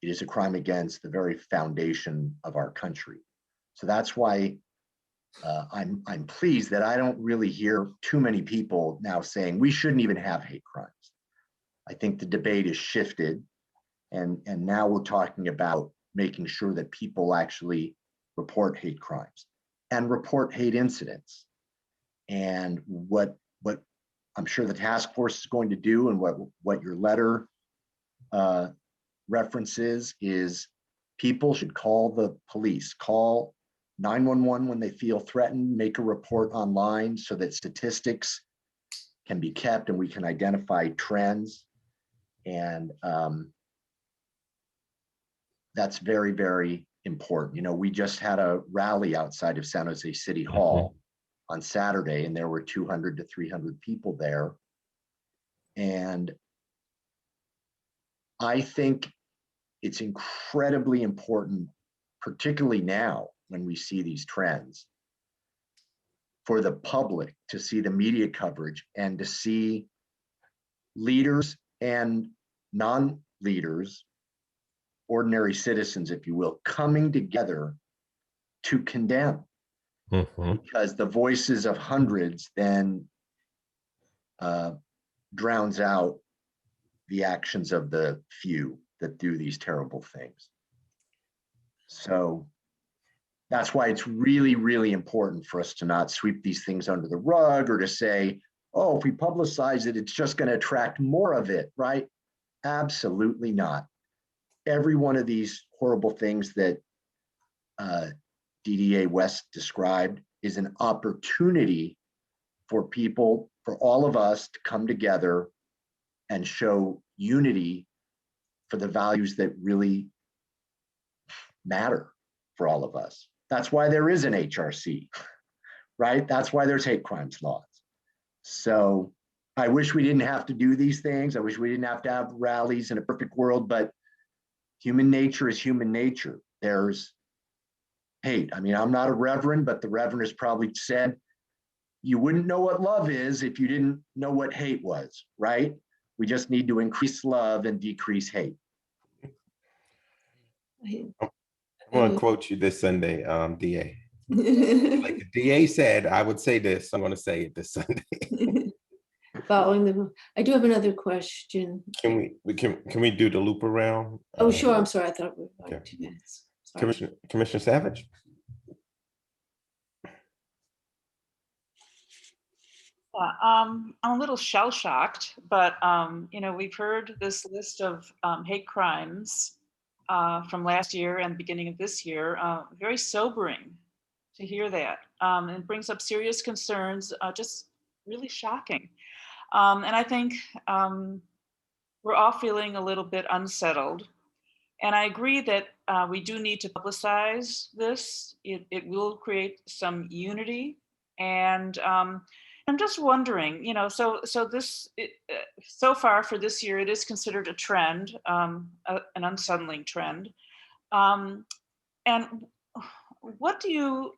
it is a crime against the very foundation of our country. So that's why I'm pleased that I don't really hear too many people now saying we shouldn't even have hate crimes. I think the debate is shifted, and now we're talking about making sure that people actually report hate crimes and report hate incidents. And what I'm sure the task force is going to do, and what your letter references, is People should call the police, call 911 when they feel threatened, make a report online so that statistics can be kept and we can identify trends. And that's very, very important. You know, we just had a rally outside of San Jose City Hall on Saturday, and there were 200 to 300 people there. And I think it's incredibly important, particularly now when we see these trends, for the public to see the media coverage and to see leaders and non-leaders, ordinary citizens, if you will, coming together to condemn. Because the voices of hundreds then drowns out the actions of the few that do these terrible things. So that's why it's really, really important for us to not sweep these things under the rug or to say, oh, if we publicize it, it's just going to attract more of it, right? Absolutely not. Every one of these horrible things that DDA West described is an opportunity for people, for all of us to come together and show unity for the values that really matter for all of us. That's why there is an HRC, right? That's why there's hate crimes laws. So I wish we didn't have to do these things. I wish we didn't have to have rallies in a perfect world, but human nature is human nature. There's hate. I mean, I'm not a reverend, but the reverend has probably said, you wouldn't know what love is if you didn't know what hate was, right? We just need to increase love and decrease hate.
I want to quote you this Sunday, DA. Like the DA said, I would say this. I'm going to say it this Sunday.
Following the, I do have another question.
Can we do the loop around?
Oh, sure. I'm sorry. I thought we were like 2 minutes. Sorry.
Commissioner Savage.
I'm a little shell shocked, but you know, we've heard this list of hate crimes from last year and beginning of this year. Very sobering to hear that. It brings up serious concerns, just really shocking. And I think we're all feeling a little bit unsettled. And I agree that we do need to publicize this. It will create some unity. And I'm just wondering, you know, so far for this year, it is considered a trend, an unsettling trend. And what do you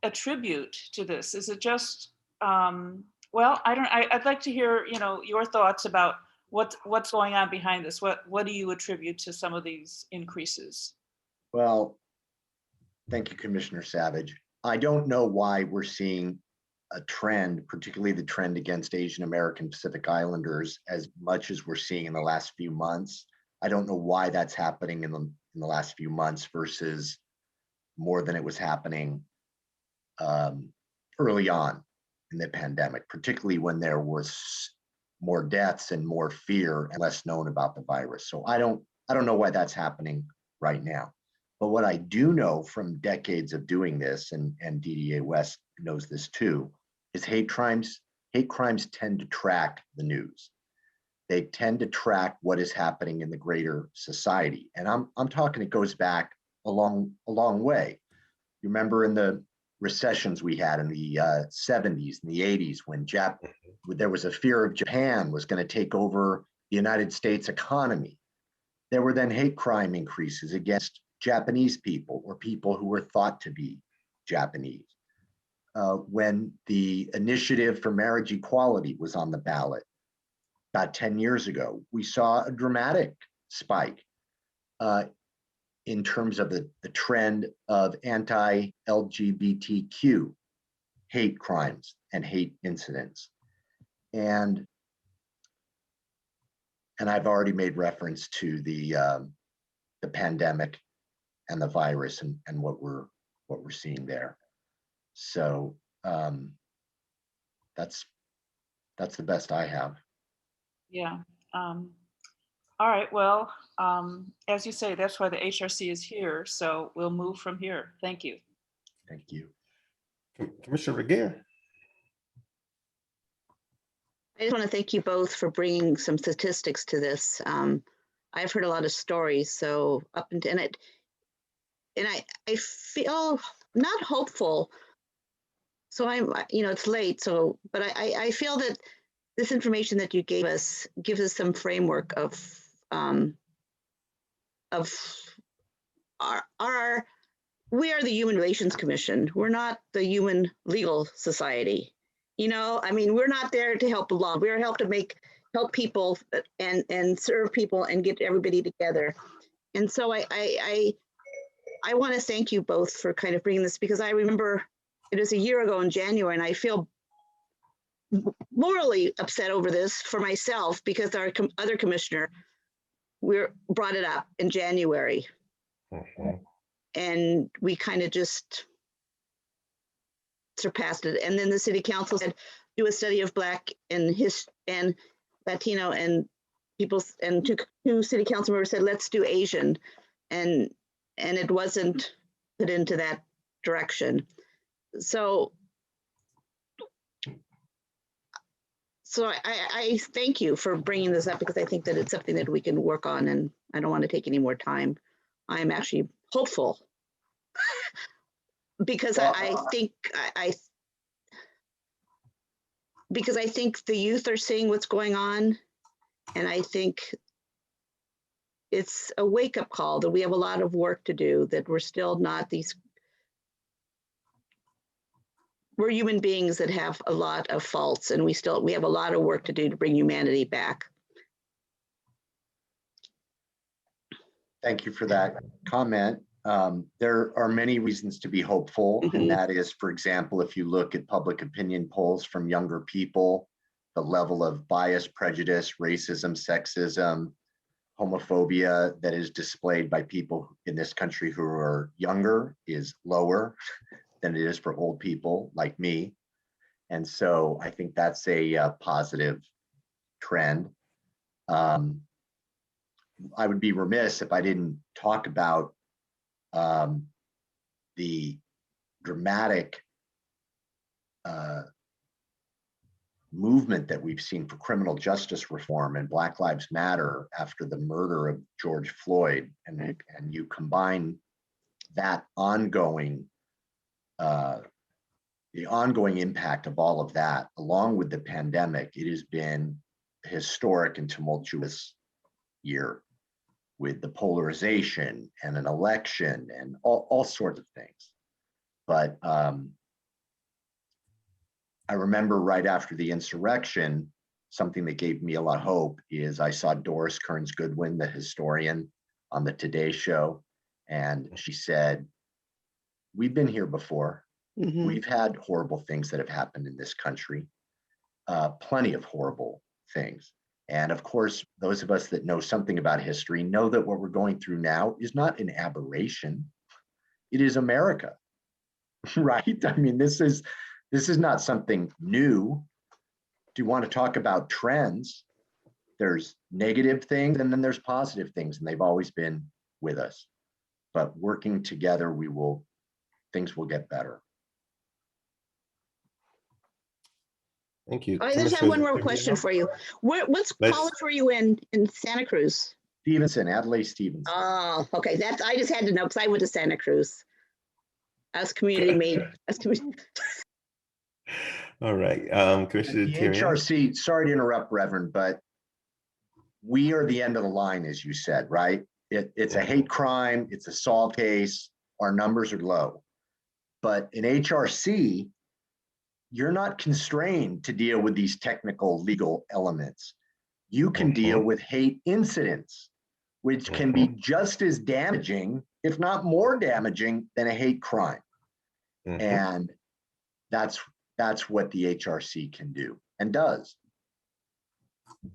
attribute to this? Is it just, well, I'd like to hear, you know, your thoughts about what's going on behind this. What do you attribute to some of these increases?
Well, thank you, Commissioner Savage. I don't know why we're seeing a trend, particularly the trend against Asian American Pacific Islanders, as much as we're seeing in the last few months. I don't know why that's happening in the last few months versus more than it was happening early on in the pandemic, particularly when there was more deaths and more fear and less known about the virus. So I don't know why that's happening right now. But what I do know from decades of doing this, and DDA West knows this too, is hate crimes tend to track the news. They tend to track what is happening in the greater society. And I'm talking, it goes back a long way. You remember in the recessions we had in the 70s and the 80s when there was a fear of Japan was going to take over the United States economy. There were then hate crime increases against Japanese people or people who were thought to be Japanese. When the initiative for marriage equality was on the ballot about 10 years ago, we saw a dramatic spike in terms of the trend of anti-LGBTQ hate crimes and hate incidents. And I've already made reference to the pandemic and the virus and what we're seeing there. So that's the best I have.
Yeah. All right, well, as you say, that's why the HRC is here. So we'll move from here. Thank you.
Thank you.
Commissioner Regier.
I just want to thank you both for bringing some statistics to this. I've heard a lot of stories, so up and I feel not hopeful. So it's late. So, but I feel that this information that you gave us gives us some framework of we are the Human Relations Commission. We're not the Human Legal Society. I mean, we're not there to help law. We're help people and serve people and get everybody together. And so I want to thank you both for kind of bringing this, because I remember it was a year ago in January, and I feel morally upset over this for myself because our other commissioner brought it up in January. And we kind of just surpassed it. And then the city council said, do a study of Black and Latino and people, and two city council members said, let's do Asian. And it wasn't put into that direction. So I thank you for bringing this up, because I think that it's something that we can work on, and I don't want to take any more time. I'm actually hopeful because I think the youth are seeing what's going on, and I think it's a wake-up call that we have a lot of work to do, that we're still not we're human beings that have a lot of faults, and we have a lot of work to do to bring humanity back.
Thank you for that comment. There are many reasons to be hopeful, and that is, for example, if you look at public opinion polls from younger people, the level of bias, prejudice, racism, sexism, homophobia that is displayed by people in this country who are younger is lower than it is for old people like me. And so I think that's a positive trend. I would be remiss if I didn't talk about the dramatic movement that we've seen for criminal justice reform and Black Lives Matter after the murder of George Floyd, and you combine that ongoing the ongoing impact of all of that, along with the pandemic. It has been a historic and tumultuous year with the polarization and an election and all sorts of things. But I remember right after the insurrection, something that gave me a lot of hope is I saw Doris Kearns Goodwin, the historian, on the Today Show, and she said, we've been here before. We've had horrible things that have happened in this country, plenty of horrible things. And of course, those of us that know something about history know that what we're going through now is not an aberration. It is America, right? I mean, this is not something new. Do you want to talk about trends? There's negative things and then there's positive things, and they've always been with us. But working together, things will get better.
Thank you.
I just have one more question for you. What college were you in Santa Cruz?
Stevenson, Adelaide Stevenson.
Oh, okay. I just had to know, because I went to Santa Cruz. As community made.
All right, Commissioner
The
Tyrion.
HRC, sorry to interrupt, Reverend, but we are the end of the line, as you said, right? It's a hate crime, it's a assault case, our numbers are low. But in HRC, you're not constrained to deal with these technical legal elements. You can deal with hate incidents, which can be just as damaging, if not more damaging, than a hate crime. And that's what the HRC can do and does.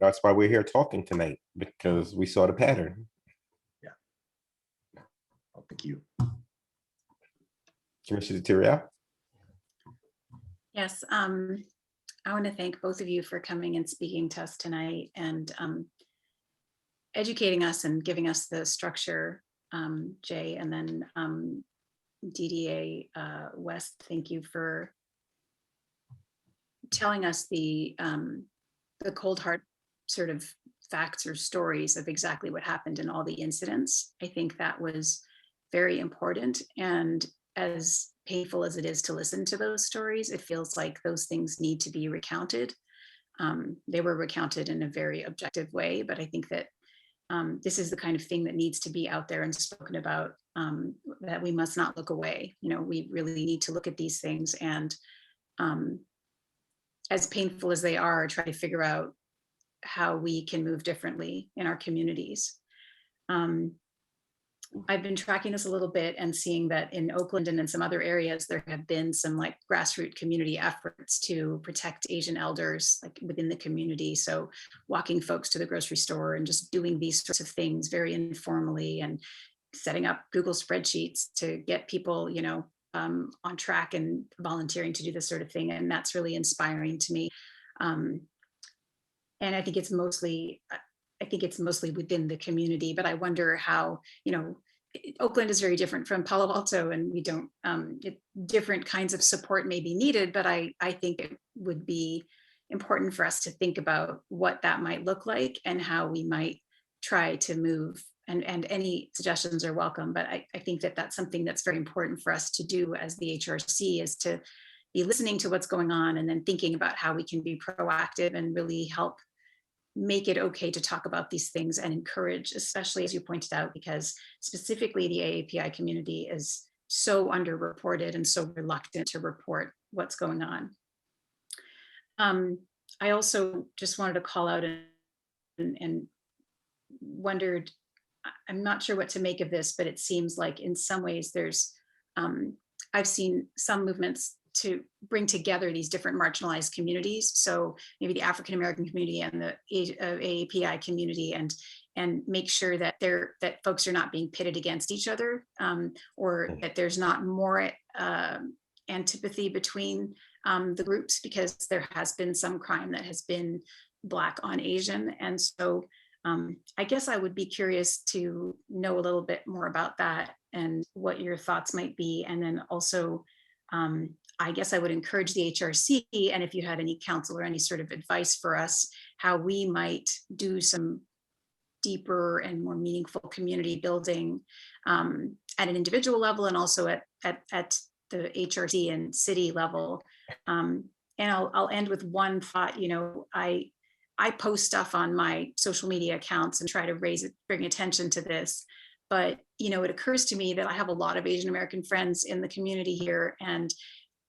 That's why we're here talking tonight, because we saw the pattern.
Yeah. Well, thank you.
Commissioner Tyrion.
Yes, I want to thank both of you for coming and speaking to us tonight. And educating us and giving us the structure, Jay, and then DDA West, thank you for telling us the cold hard sort of facts or stories of exactly what happened in all the incidents. I think that was very important. And as painful as it is to listen to those stories, it feels like those things need to be recounted. They were recounted in a very objective way, but I think that this is the kind of thing that needs to be out there and spoken about, that we must not look away. You know, we really need to look at these things and as painful as they are, try to figure out how we can move differently in our communities. I've been tracking this a little bit and seeing that in Oakland and in some other areas, there have been some like grassroots community efforts to protect Asian elders like within the community. So walking folks to the grocery store and just doing these sorts of things very informally and setting up Google spreadsheets to get people, you know, on track and volunteering to do this sort of thing. And that's really inspiring to me. And I think it's mostly within the community, but I wonder how, you know, Oakland is very different from Palo Alto, and we don't, different kinds of support may be needed, but I think it would be important for us to think about what that might look like and how we might try to move, and any suggestions are welcome. But I think that that's something that's very important for us to do as the HRC, is to be listening to what's going on and then thinking about how we can be proactive and really help make it okay to talk about these things and encourage, especially as you pointed out, because specifically the AAPI community is so underreported and so reluctant to report what's going on. I also just wanted to call out and wondered, I'm not sure what to make of this, but it seems like in some ways there's, I've seen some movements to bring together these different marginalized communities. So maybe the African-American community and the AAPI community, and make sure that that folks are not being pitted against each other, or that there's not more antipathy between the groups, because there has been some crime that has been Black on Asian. And so I guess I would be curious to know a little bit more about that and what your thoughts might be. And then also, I guess I would encourage the HRC, and if you had any counsel or any sort of advice for us, how we might do some deeper and more meaningful community building at an individual level, and also at the HRC and city level. And I'll end with one thought. You know, I post stuff on my social media accounts and try to bring attention to this. But, you know, it occurs to me that I have a lot of Asian American friends in the community here, and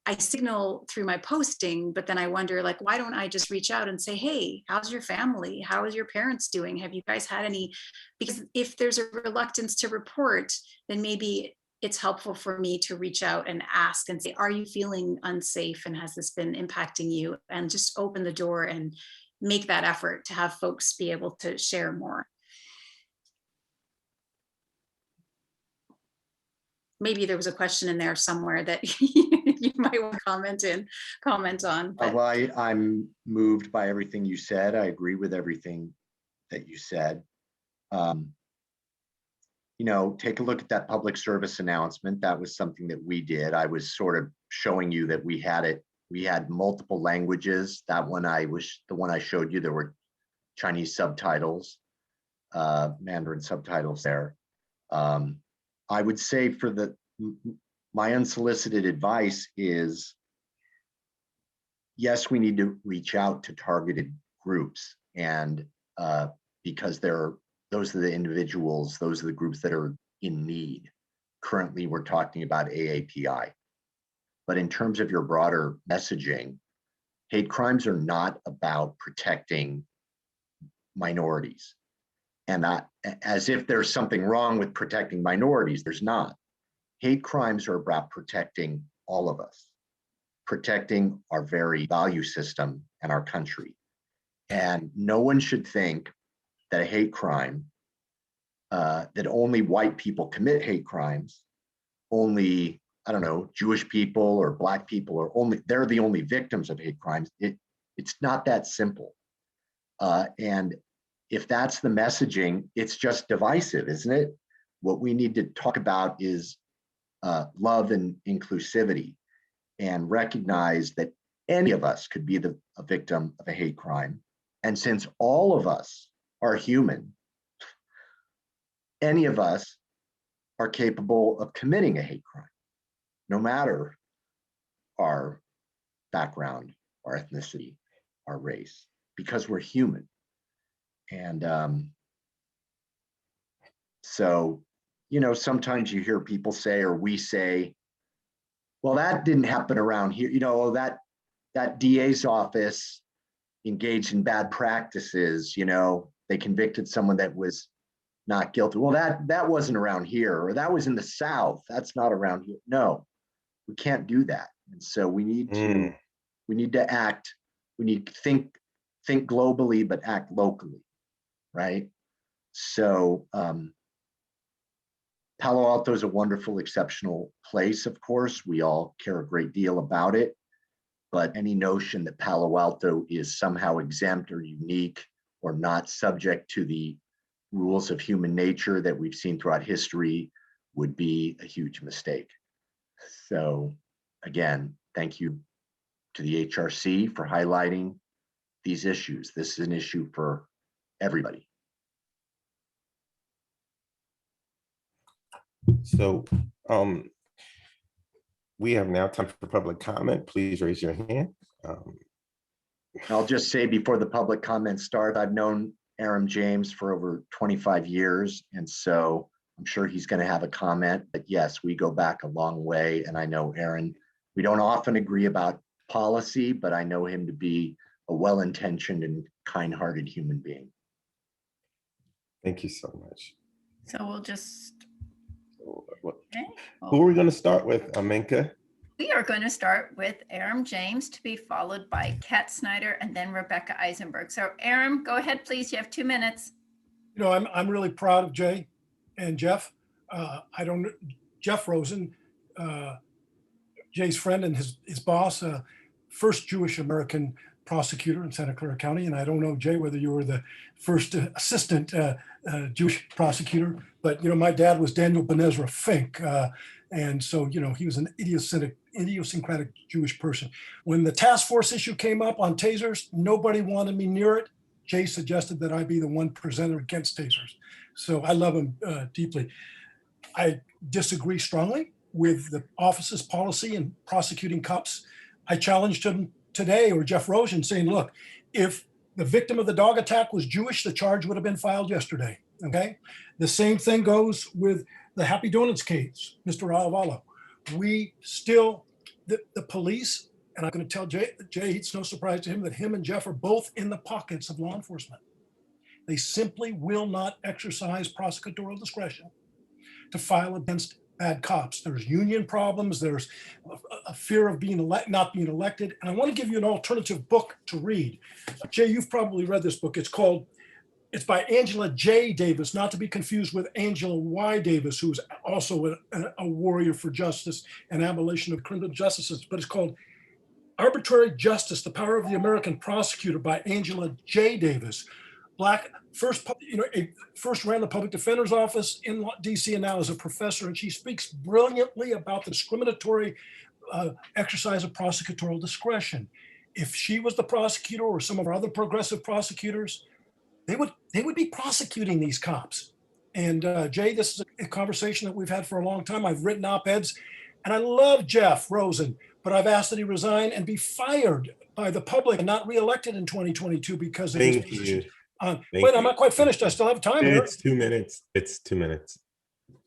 I signal through my posting, but then I wonder, like, why don't I just reach out and say, hey, how's your family? How is your parents doing? Have you guys had any? Because if there's a reluctance to report, then maybe it's helpful for me to reach out and ask and say, are you feeling unsafe? And has this been impacting you? And just open the door and make that effort to have folks be able to share more. Maybe there was a question in there somewhere that you might want to comment on. But.
Well, I'm moved by everything you said. I agree with everything that you said. You know, take a look at that public service announcement. That was something that we did. I was sort of showing you that we had it. We had multiple languages. That one the one I showed you, there were Chinese subtitles, Mandarin subtitles there. I would say my unsolicited advice is, yes, we need to reach out to targeted groups, and because those are the individuals, those are the groups that are in need. Currently, we're talking about AAPI. But in terms of your broader messaging, hate crimes are not about protecting minorities. And as if there's something wrong with protecting minorities, there's not. Hate crimes are about protecting all of us, protecting our very value system and our country. And no one should think that a hate crime, that only white people commit hate crimes, only, I don't know, Jewish people or Black people they're the only victims of hate crimes. It's not that simple. And if that's the messaging, it's just divisive, isn't it? What we need to talk about is love and inclusivity, and recognize that any of us could be a victim of a hate crime. And since all of us are human, any of us are capable of committing a hate crime, no matter our background, our ethnicity, our race, because we're human. And so, you know, sometimes you hear people say, or we say, well, that didn't happen around here. You know, that DA's office engaged in bad practices. You know, they convicted someone that was not guilty. Well, that wasn't around here, or that was in the South. That's not around here. No, we can't do that. And so we need to act. We need to think globally, but act locally, right? So Palo Alto is a wonderful, exceptional place, of course. We all care a great deal about it. But any notion that Palo Alto is somehow exempt or unique or not subject to the rules of human nature that we've seen throughout history would be a huge mistake. So again, thank you to the HRC for highlighting these issues. This is an issue for everybody.
So we have now time for public comment. Please raise your hand.
I'll just say before the public comment starts, I've known Aaron James for over 25 years. And so I'm sure he's going to have a comment. But yes, we go back a long way. And I know Aaron, we don't often agree about policy, but I know him to be a well-intentioned and kind-hearted human being.
Thank you so much.
So we'll just. Okay.
Who are we going to start with, Aminka?
We are going to start with Aram James, to be followed by Kat Snyder and then Rebecca Eisenberg. So Aram, go ahead, please. You have 2 minutes.
You know, I'm really proud of Jay and Jeff. Jeff Rosen, Jay's friend and his boss, first Jewish American prosecutor in Santa Clara County. And I don't know, Jay, whether you were the first assistant Jewish prosecutor, but, you know, my dad was Daniel Ben Ezra Fink. And so, you know, he was an idiosyncratic Jewish person. When the task force issue came up on tasers, nobody wanted me near it. Jay suggested that I be the one presenter against tasers. So I love him deeply. I disagree strongly with the office's policy in prosecuting cops. I challenged him today, or Jeff Rosen, saying, look, if the victim of the dog attack was Jewish, the charge would have been filed yesterday, okay? The same thing goes with the Happy Donuts case, Mr. Alavalo. We still, the police, and I'm going to tell Jay, it's no surprise to him that him and Jeff are both in the pockets of law enforcement. They simply will not exercise prosecutorial discretion to file against bad cops. There's union problems. There's a fear of not being elected. And I want to give you an alternative book to read. Jay, you've probably read this book. It's by Angela J. Davis, not to be confused with Angela Y. Davis, who's also a warrior for justice and abolition of criminal justices. But it's called Arbitrary Justice: The Power of the American Prosecutor by Angela J. Davis. First ran the public defender's office in DC and now is a professor, and she speaks brilliantly about the discriminatory exercise of prosecutorial discretion. If she was the prosecutor or some of our other progressive prosecutors, they would be prosecuting these cops. And Jay, this is a conversation that we've had for a long time. I've written op-eds, and I love Jeff Rosen, but I've asked that he resign and be fired by the public and not reelected in 2022 because of his position. Wait, I'm not quite finished. I still have time here.
It's 2 minutes. It's 2 minutes.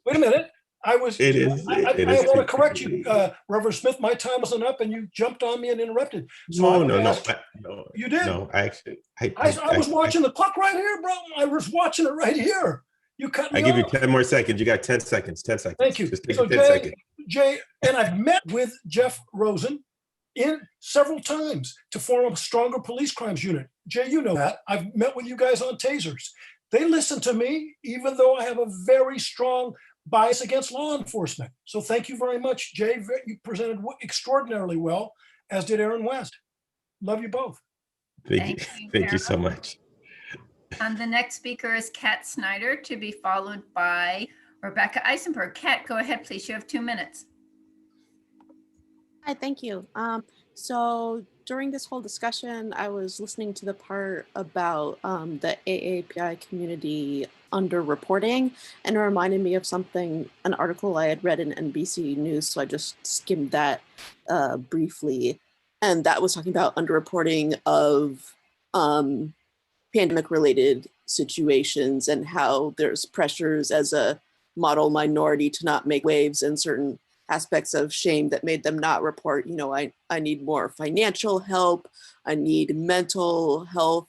Wait a minute. I want to correct you, Reverend Smith. My time wasn't up, and you jumped on me and interrupted. So
No.
You did.
No,
I was watching the clock right here, bro. I was watching it right here. You cut me off.
I give you 10 more seconds. You got 10 seconds. 10 seconds.
Thank you.
Just take
So
10 seconds.
Jay, and I've met with Jeff Rosen in several times to form a stronger police crimes unit. Jay, you know that. I've met with you guys on tasers. They listen to me, even though I have a very strong bias against law enforcement. So thank you very much, Jay. You presented extraordinarily well, as did Aaron West. Love you both.
Thank you so much.
And the next speaker is Kat Snyder, to be followed by Rebecca Eisenberg. Kat, go ahead, please. You have 2 minutes.
Hi, thank you. So during this whole discussion, I was listening to the part about the AAPI community underreporting, and it reminded me of something, an article I had read in NBC News, so I just skimmed that briefly. And that was talking about underreporting of pandemic-related situations and how there's pressures as a model minority to not make waves in certain aspects of shame that made them not report. You know, I need more financial help, I need mental health,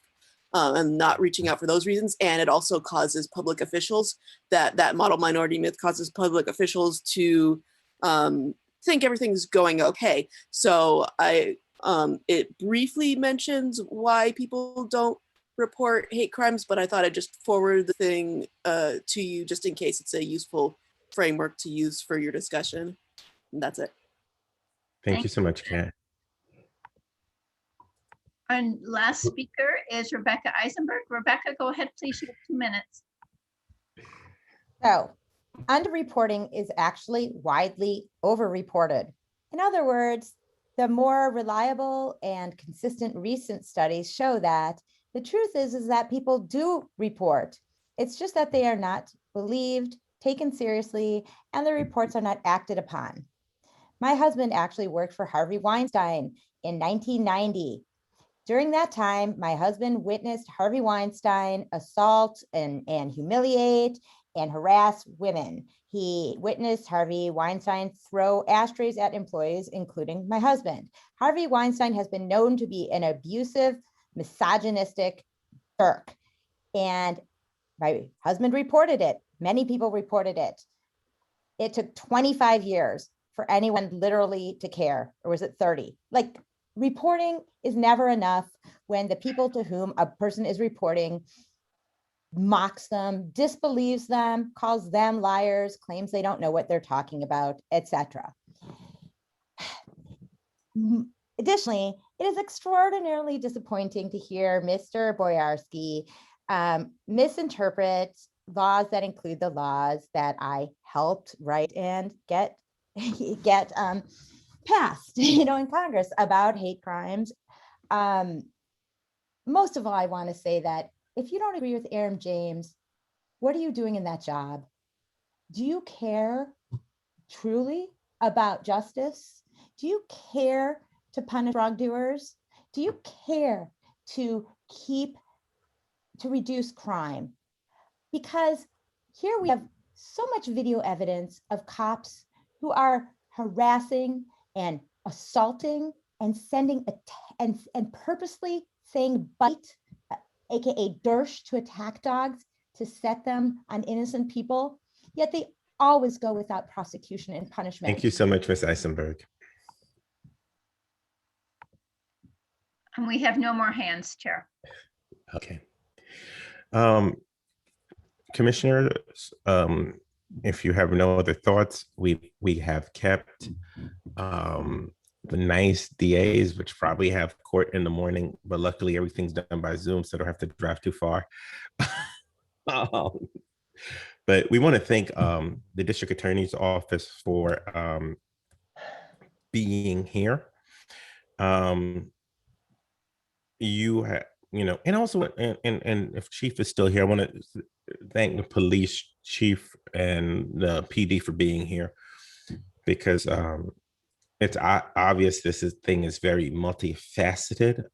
and not reaching out for those reasons. And it also causes public officials, that model minority myth causes public officials to think everything's going okay. So it briefly mentions why people don't report hate crimes, but I thought I'd just forward the thing to you just in case it's a useful framework to use for your discussion. And that's it.
Thank you so much, Kat.
And last speaker is Rebecca Eisenberg. Rebecca, go ahead, please. You have 2 minutes.
So, underreporting is actually widely overreported. In other words, the more reliable and consistent recent studies show that the truth is that people do report. It's just that they are not believed, taken seriously, and the reports are not acted upon. My husband actually worked for Harvey Weinstein in 1990. During that time, my husband witnessed Harvey Weinstein assault and humiliate and harass women. He witnessed Harvey Weinstein throw ashtrays at employees, including my husband. Harvey Weinstein has been known to be an abusive, misogynistic jerk. And my husband reported it. Many people reported it. It took 25 years for anyone literally to care, or was it 30? Like, reporting is never enough when the people to whom a person is reporting mocks them, disbelieves them, calls them liars, claims they don't know what they're talking about, etc. Additionally, it is extraordinarily disappointing to hear Mr. Boyarsky misinterpret laws that include the laws that I helped write and get passed, in Congress about hate crimes. Most of all, I want to say that if you don't agree with Aaron James, what are you doing in that job? Do you care truly about justice? Do you care to punish wrongdoers? Do you care to reduce crime? Because here we have so much video evidence of cops who are harassing and assaulting and sending and purposely saying bite, aka dersh, to attack dogs to set them on innocent people, yet they always go without prosecution and punishment.
Thank you so much, Ms. Eisenberg.
And we have no more hands, Chair.
Okay. Commissioners, if you have no other thoughts, we have kept the nice DAs, which probably have court in the morning, but luckily everything's done by Zoom, so I don't have to drive too far. But we want to thank the District Attorney's Office for being here. You have, and also, and if Chief is still here, I want to thank the police chief and the PD for being here, because it's obvious this thing is very multifaceted,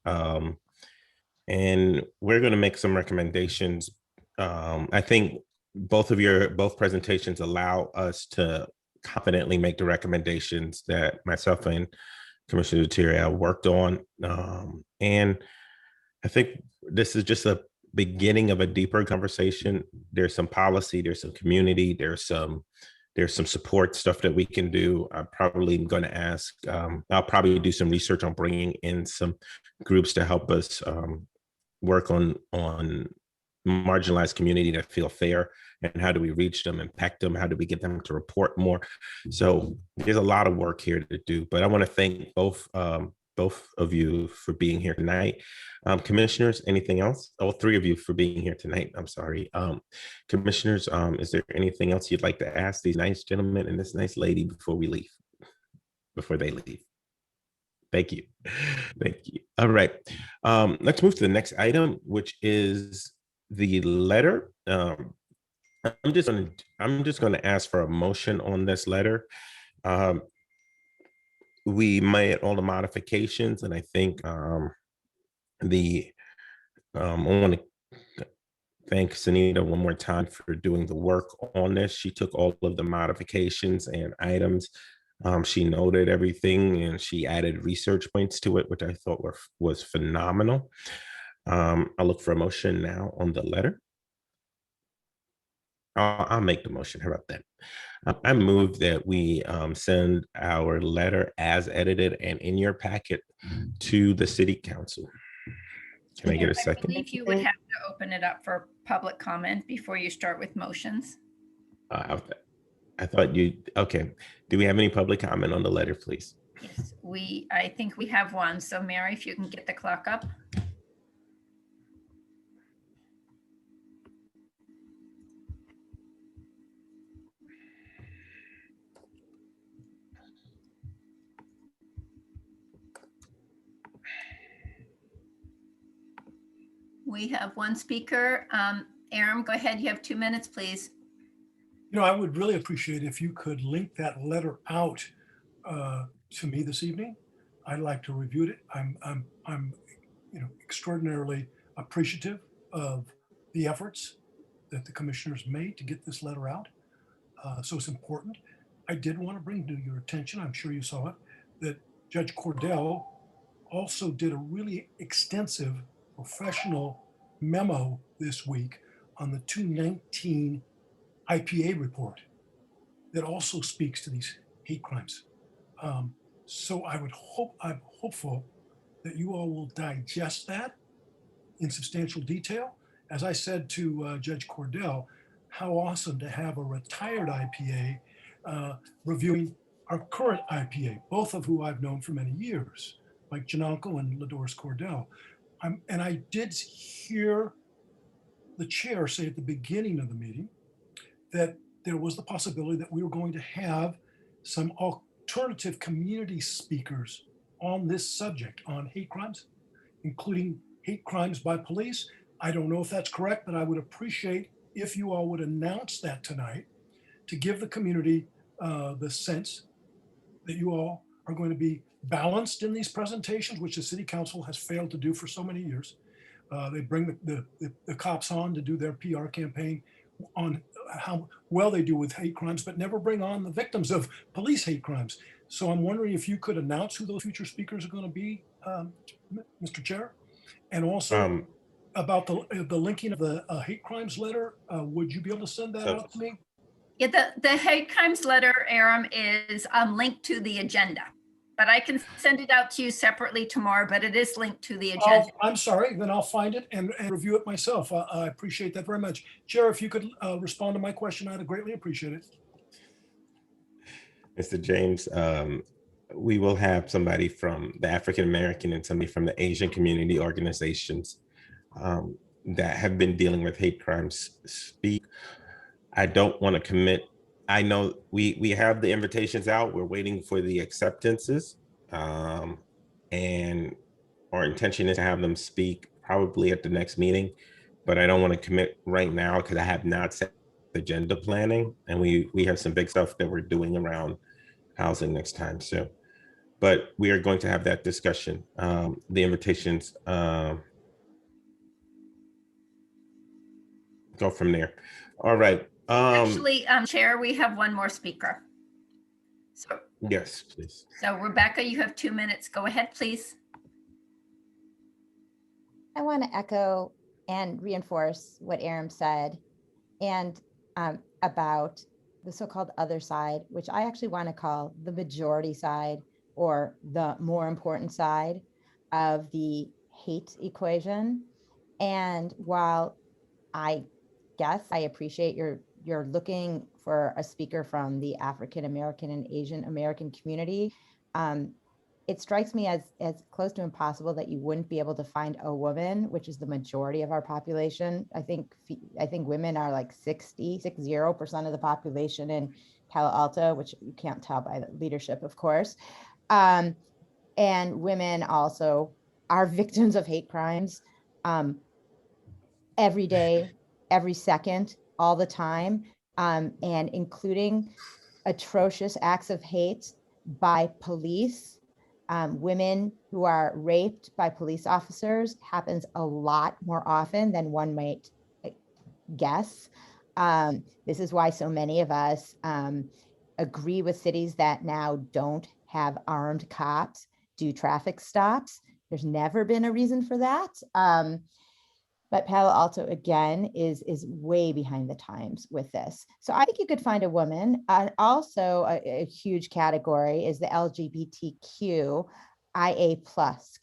and we're going to make some recommendations. I think both presentations allow us to confidently make the recommendations that myself and Commissioner Duterte worked on, and I think this is just a beginning of a deeper conversation. There's some policy, there's some community, there's some support stuff that we can do. I'm probably going to ask, I'll probably do some research on bringing in some groups to help us work on marginalized community that feel fair, and how do we reach them, impact them, how do we get them to report more. So there's a lot of work here to do, but I want to thank both both of you for being here tonight. Commissioners, anything else? Oh, three of you for being here tonight. I'm sorry. Commissioners, is there anything else you'd like to ask these nice gentlemen and this nice lady before we leave, before they leave? Thank you. Thank you. All right. Let's move to the next item, which is the letter. I'm just going to ask for a motion on this letter. We made all the modifications, and I think I want to thank Sunita one more time for doing the work on this. She took all of the modifications and items. She noted everything and she added research points to it, which I thought was phenomenal. I'll look for a motion now on the letter. I'll make the motion. How about that? I move that we send our letter as edited and in your packet to the city council. Can I get a second?
I believe you would have to open it up for public comment before you start with motions.
I thought you, okay. Do we have any public comment on the letter, please?
Yes, I think we have one. So Mary, if you can get the clock up. We have one speaker. Aram, go ahead. You have 2 minutes, please.
I would really appreciate if you could link that letter out to me this evening. I'd like to review it. I'm extraordinarily appreciative of the efforts that the commissioners made to get this letter out. So it's important. I did want to bring to your attention, I'm sure you saw it, that Judge Cordell also did a really extensive professional memo this week on the 219 IPA report that also speaks to these hate crimes. So I'm hopeful that you all will digest that in substantial detail. As I said to Judge Cordell, how awesome to have a retired IPA reviewing our current IPA, both of who I've known for many years, like Janalco and Ladoris Cordell. And I did hear the chair say at the beginning of the meeting that there was the possibility that we were going to have some alternative community speakers on this subject, on hate crimes, including hate crimes by police. I don't know if that's correct, but I would appreciate if you all would announce that tonight to give the community the sense that you all are going to be balanced in these presentations, which the city council has failed to do for so many years. They bring the cops on to do their PR campaign on how well they do with hate crimes, but never bring on the victims of police hate crimes. So I'm wondering if you could announce who those future speakers are going to be, Mr. Chair, and also about the linking of the hate crimes letter. Would you be able to send that out to me?
Yeah, the hate crimes letter, Aram, is linked to the agenda, but I can send it out to you separately tomorrow, but it is linked to the agenda.
I'm sorry, then I'll find it and review it myself. I appreciate that very much. Chair, if you could respond to my question, I'd greatly appreciate it.
Mr. James, we will have somebody from the African American and somebody from the Asian community organizations that have been dealing with hate crimes speak. I don't want to commit. I know we have the invitations out. We're waiting for the acceptances. And our intention is to have them speak probably at the next meeting, but I don't want to commit right now because I have not set agenda planning, and we have some big stuff that we're doing around housing next time. So, but we are going to have that discussion. The invitations go from there. All right.
Actually, Chair, we have one more speaker. So
yes, please.
So Rebecca, you have 2 minutes. Go ahead, please.
I want to echo and reinforce what Aram said and about the so-called other side, which I actually want to call the majority side or the more important side of the hate equation. And while I guess I appreciate you're looking for a speaker from the African American and Asian American community, it strikes me as close to impossible that you wouldn't be able to find a woman, which is the majority of our population. I think women are like 60% of the population in Palo Alto, which you can't tell by the leadership, of course. And women also are victims of hate crimes every day, every second, all the time, and including atrocious acts of hate by police. Women who are raped by police officers happens a lot more often than one might guess. This is why so many of us agree with cities that now don't have armed cops do traffic stops. There's never been a reason for that. But Palo Alto, again, is way behind the times with this. So I think you could find a woman. Also, a huge category is the LGBTQIA+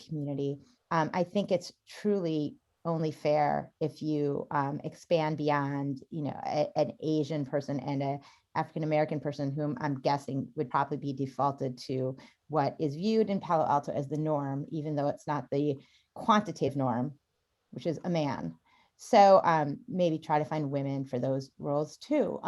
community. I think it's truly only fair if you expand beyond, an Asian person and an African-American person, whom I'm guessing would probably be defaulted to what is viewed in Palo Alto as the norm, even though it's not the quantitative norm, which is a man. So maybe try to find women for those roles too.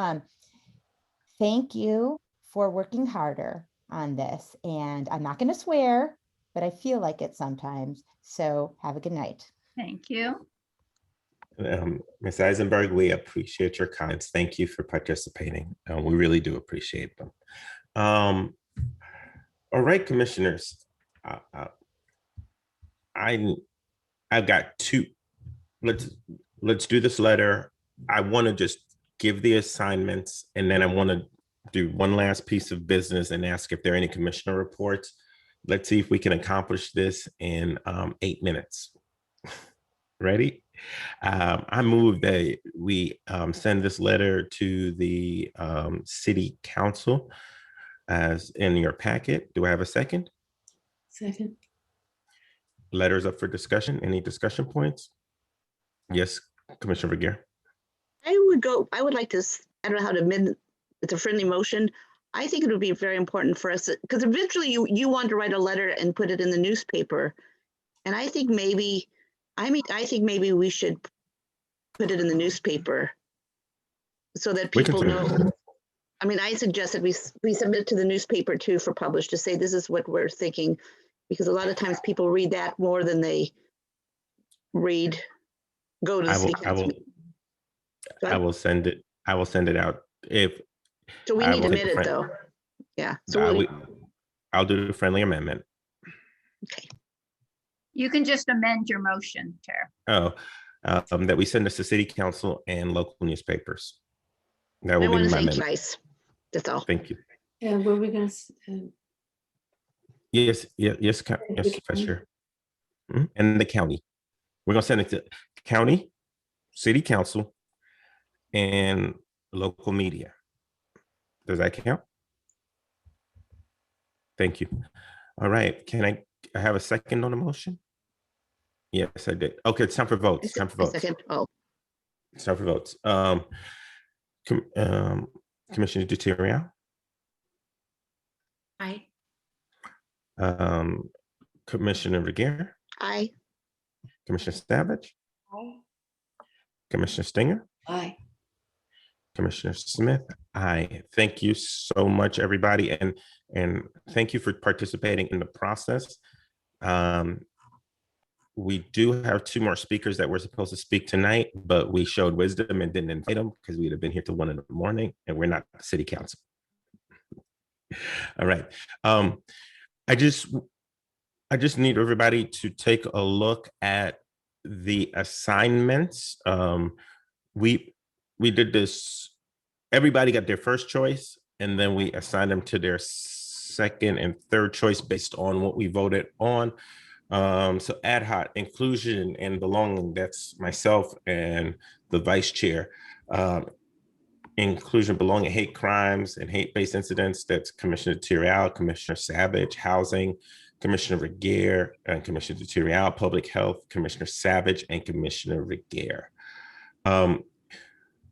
Thank you for working harder on this. And I'm not going to swear, but I feel like it sometimes. So have a good night.
Thank you.
Ms. Eisenberg, we appreciate your comments. Thank you for participating. We really do appreciate them. All right, commissioners. I've got two. Let's do this letter. I want to just give the assignments, and then I want to do one last piece of business and ask if there are any commissioner reports. Let's see if we can accomplish this in 8 minutes. Ready? I move that we send this letter to the city council as in your packet. Do I have a second?
Second.
Letters up for discussion. Any discussion points? Yes, Commissioner Vergeer.
I would like to, I don't know how to amend, it's a friendly motion. I think it would be very important for us, because eventually you want to write a letter and put it in the newspaper. And I think maybe we should put it in the newspaper so that people know. I mean, I suggest that we submit it to the newspaper too for publish to say this is what we're thinking, because a lot of times people read that more than they go to the city council.
I will send it. I will send it out.
So we need to admit it though. Yeah. So
I'll do the friendly amendment.
Okay.
You can just amend your motion, Chair.
Oh, that we send this to city council and local newspapers. That will be my amendment.
Nice. That's all.
Thank you.
And were we going to?
Yes, Vice Chair. And the county. We're going to send it to county, city council, and local media. Does that count? Thank you. All right. Can I have a second on the motion? Yes, I did. Okay, it's time for votes. Time for votes.
Second. Oh.
It's time for votes. Commissioner Deterrial.
Aye.
Commissioner Vergeer.
Aye.
Commissioner Savage.
Aye.
Commissioner Stinger.
Aye.
Commissioner Smith. Aye. Thank you so much, everybody, and thank you for participating in the process. We do have 2 more speakers that were supposed to speak tonight, but we showed wisdom and didn't invite them because we'd have been here till 1 a.m, and we're not the city council. All right. I just need everybody to take a look at the assignments. We did this, everybody got their first choice, and then we assigned them to their second and third choice based on what we voted on. So ad hoc, inclusion and belonging, that's myself and the vice chair. Inclusion, belonging, hate crimes and hate-based incidents, that's Commissioner Deterrial, Commissioner Savage. Housing, Commissioner Vergeer, and Commissioner Deterrial. Public health, Commissioner Savage and Commissioner Vergeer.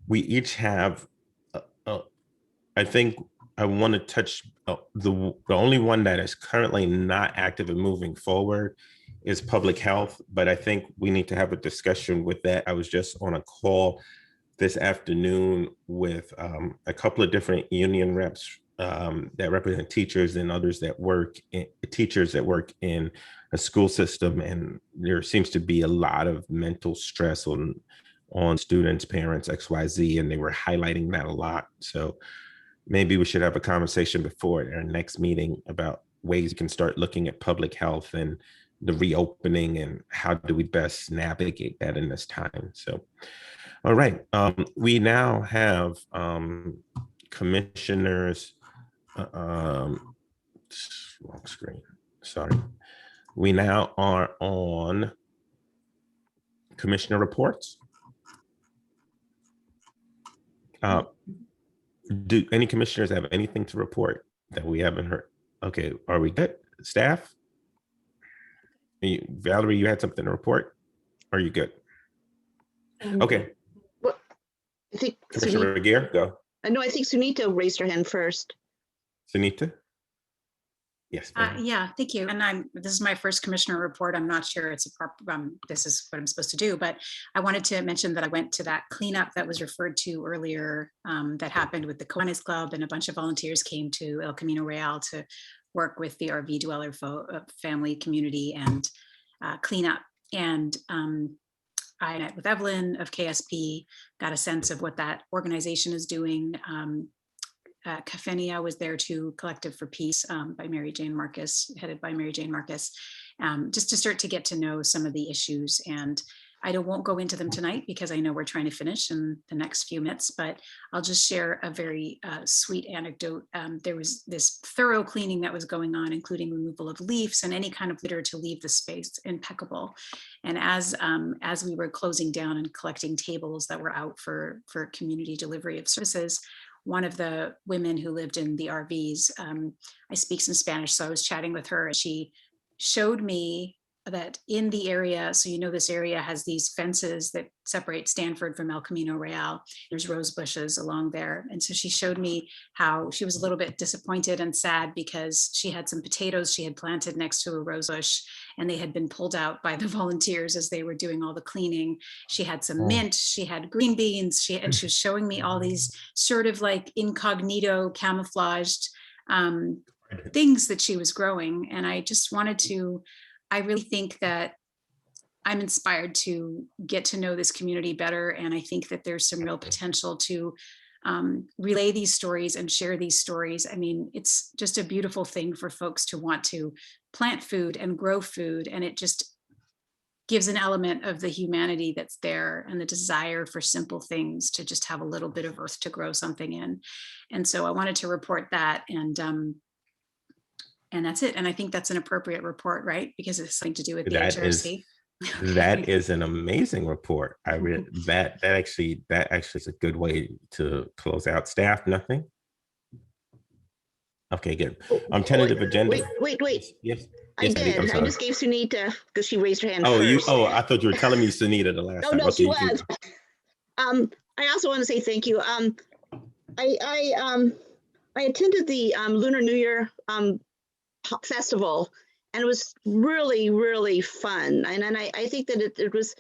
We each have, I think I want to touch the only one that is currently not active and moving forward is public health, but I think we need to have a discussion with that. I was just on a call this afternoon with a couple of different union reps that represent teachers and others that work in a school system, and there seems to be a lot of mental stress on students, parents, XYZ, and they were highlighting that a lot. So maybe we should have a conversation before our next meeting about ways you can start looking at public health and the reopening and how do we best navigate that in this time. So, all right, we now have commissioners, wrong screen, sorry. We now are on commissioner reports. Do any commissioners have anything to report that we haven't heard? Okay, are we good? Staff? Valerie, you had something to report? Are you good? Okay.
Well, I think
Commissioner Regier, go.
No, I think Sunita raised her hand first.
Sunita? Yes.
Yeah, thank you. And this is my first commissioner report. I'm not sure it's a proper, this is what I'm supposed to do, but I wanted to mention that I went to that cleanup that was referred to earlier that happened with the Kiwanis Club, and a bunch of volunteers came to El Camino Real to work with the RV dweller family community and clean up. And I met with Evelyn of KSP, got a sense of what that organization is doing. Kafenia was there too, Collective for Peace by Mary Jane Marcus, headed by Mary Jane Marcus, just to start to get to know some of the issues. And I won't go into them tonight because I know we're trying to finish in the next few minutes, but I'll just share a very sweet anecdote. There was this thorough cleaning that was going on, including removal of leaves and any kind of litter to leave the space impeccable. And as we were closing down and collecting tables that were out for community delivery of services, one of the women who lived in the RVs, I speak some Spanish, so I was chatting with her, and she showed me that in the area, so this area has these fences that separate Stanford from El Camino Real. There's rose bushes along there. And so she showed me how she was a little bit disappointed and sad because she had some potatoes she had planted next to a rose bush, and they had been pulled out by the volunteers as they were doing all the cleaning. She had some mint, she had green beans, and she was showing me all these sort of like incognito camouflaged things that she was growing. And I just wanted to, I really think that I'm inspired to get to know this community better. And I think that there's some real potential to relay these stories and share these stories. I mean, it's just a beautiful thing for folks to want to plant food and grow food. And it just gives an element of the humanity that's there and the desire for simple things to just have a little bit of earth to grow something in. And so I wanted to report that, and that's it. And I think that's an appropriate report, right? Because it's something to do with the HRC.
That is an amazing report. I read that actually is a good way to close out. Staff, nothing? Okay, good. Tentative agenda.
Wait.
Yes.
I did. I just gave Sunita because she raised her hand.
I thought you were telling me Sunita the last time.
No, she was. I also want to say thank you. I attended the Lunar New Year festival, and it was really, really fun. And I think that it was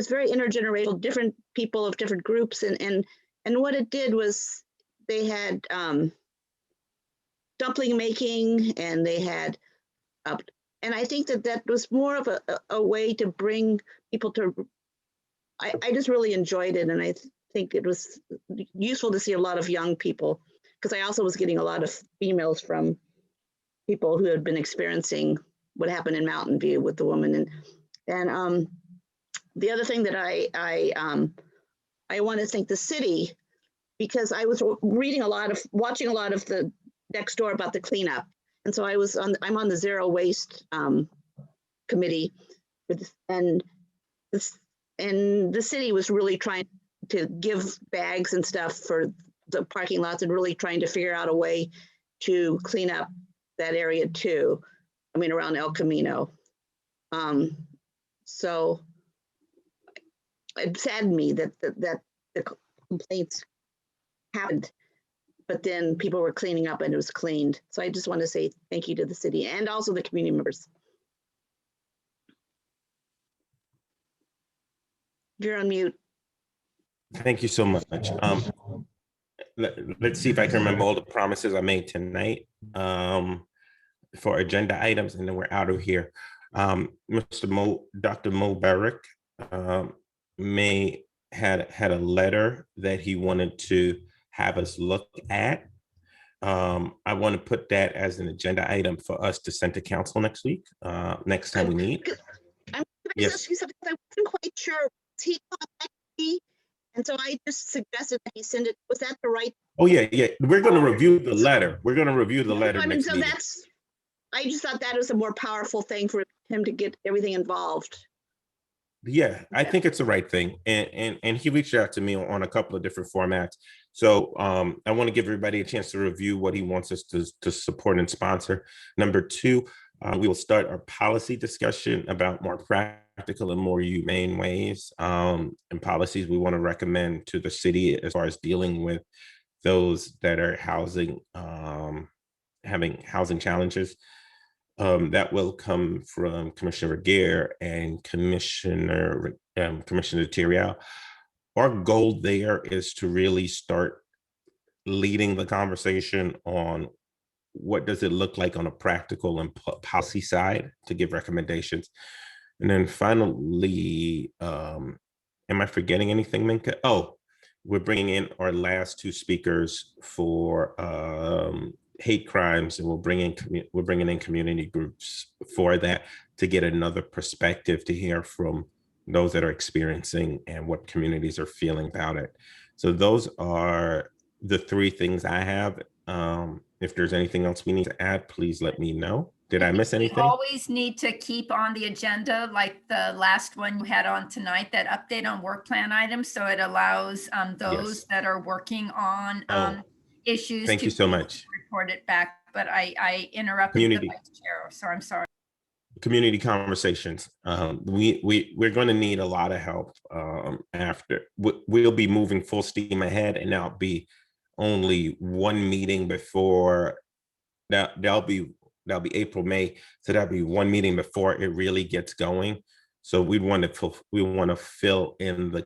very intergenerational, different people of different groups, and what it did was they had dumpling making, and they had and I think that was more of a way to bring people to. I just really enjoyed it, and I think it was useful to see a lot of young people, because I also was getting a lot of emails from people who had been experiencing what happened in Mountain View with the woman. And the other thing that I want to thank the city, because I was watching a lot of the next door about the cleanup. And so I'm on the zero waste committee, and the city was really trying to give bags and stuff for the parking lots, and really trying to figure out a way to clean up that area too. I mean, around El Camino. So it saddened me that the complaints happened but then people were cleaning up and it was cleaned. So I just want to say thank you to the city and also the community members. You're on mute.
Thank you so much. Let's see if I can remember all the promises I made tonight for agenda items, and then we're out of here. Dr. Mo Barrick had a letter that he wanted to have us look at. I want to put that as an agenda item for us to send to council next week, next time we meet.
Yes. Ask you something. I wasn't quite sure. He contacted me, and so I just suggested that he send it. Was that the right?
Oh yeah. We're going to review the letter. We're going to review the letter.
I mean,
next
so
meeting.
I just thought that was a more powerful thing for him to get everything involved.
Yeah, I think it's the right thing. And he reached out to me on a couple of different formats. So I want to give everybody a chance to review what he wants us to support and sponsor. Number two, we will start our policy discussion about more practical and more humane ways and policies we want to recommend to the city as far as dealing with those that are having housing challenges. That will come from Commissioner Regier and Commissioner Theriault. Our goal there is to really start leading the conversation on what does it look like on a practical and policy side to give recommendations. And then finally, am I forgetting anything, Minka? Oh, we're bringing in our last two speakers for hate crimes, and we're bringing in community groups for that to get another perspective to hear from those that are experiencing and what communities are feeling about it. So those are the three things I have. If there's anything else we need to add, please let me know. Did I miss anything?
We always need to keep on the agenda, like the last one you had on tonight, that update on work plan items. So it allows those that are working on issues
thank
to
you so much.
Report it back. But I interrupted the vice chair, so I'm sorry.
Community conversations. We're going to need a lot of help after. We'll be moving full steam ahead, and that'll be only one meeting before that'll be April, May. So that'll be one meeting before it really gets going. So we want to fill in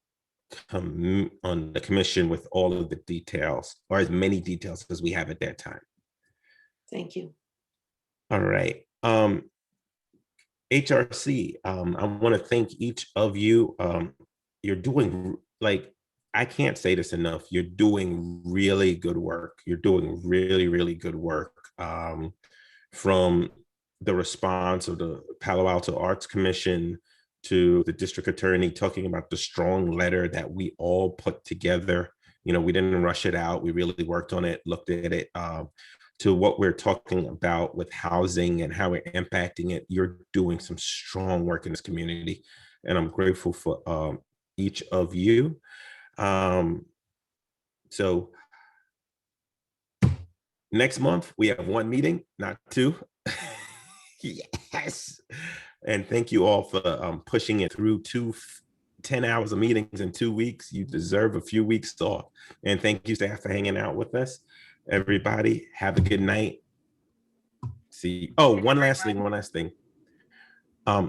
on the commission with all of the details, or as many details as we have at that time.
Thank you.
All right. HRC, I want to thank each of you. You're doing, like, I can't say this enough. You're doing really good work. You're doing really, really good work. From the response of the Palo Alto Arts Commission to the district attorney talking about the strong letter that we all put together. You know, we didn't rush it out. We really worked on it, looked at it, to what we're talking about with housing and how we're impacting it. You're doing some strong work in this community, and I'm grateful for each of you. So next month we have one meeting, not two. Yes. And thank you all for pushing it through 10 hours of meetings in 2 weeks. You deserve a few weeks off. And thank you, staff, for hanging out with us. Everybody, have a good night. See. Oh, one last thing.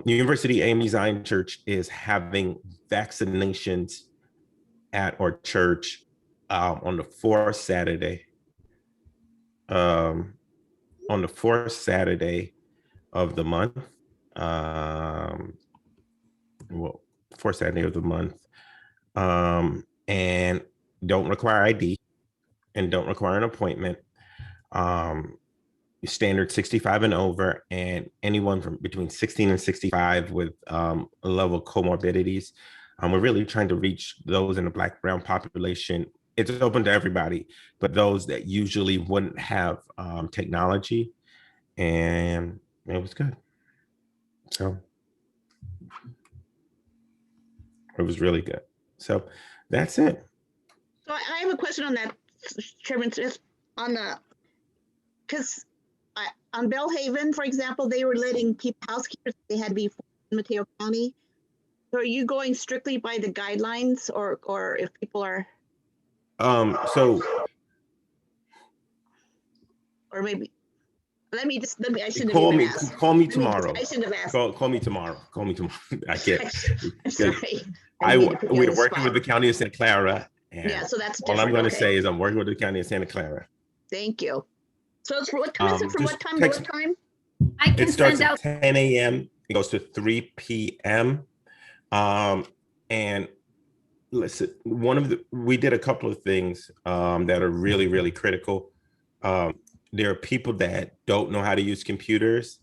University AME Zion Church is having vaccinations at our church on the fourth Saturday. On the fourth Saturday of the month. Fourth Saturday of the month. And don't require ID and don't require an appointment. Standard 65 and over, and anyone from between 16 and 65 with a level of comorbidities. We're really trying to reach those in the Black, brown population. It's open to everybody, but those that usually wouldn't have technology, and it was good. So it was really good. So that's it.
So I have a question on that, Chairman, just on the, because on Bellhaven, for example, they were letting people, housekeepers, they had to be in Mateo County. So are you going strictly by the guidelines, or if people are?
So
Or maybe, I shouldn't have
Call
even
me.
asked.
Call me
I
tomorrow.
should have asked.
Call me tomorrow. Call me tomorrow. I can't.
I'm sorry. I didn't mean to put you on
We're
the
working with
spot.
the county of Santa Clara. And
Yeah, so that's
all I'm
different.
going to
Okay.
say is I'm working with the county of Santa Clara.
Thank you. So it's for what time is it? From
Just
what time to
text
what time?
I can
It starts
send
at
out,
10 a.m. It goes to 3 p.m. And listen, we did a couple of things that are really, really critical. There are people that don't know how to use computers,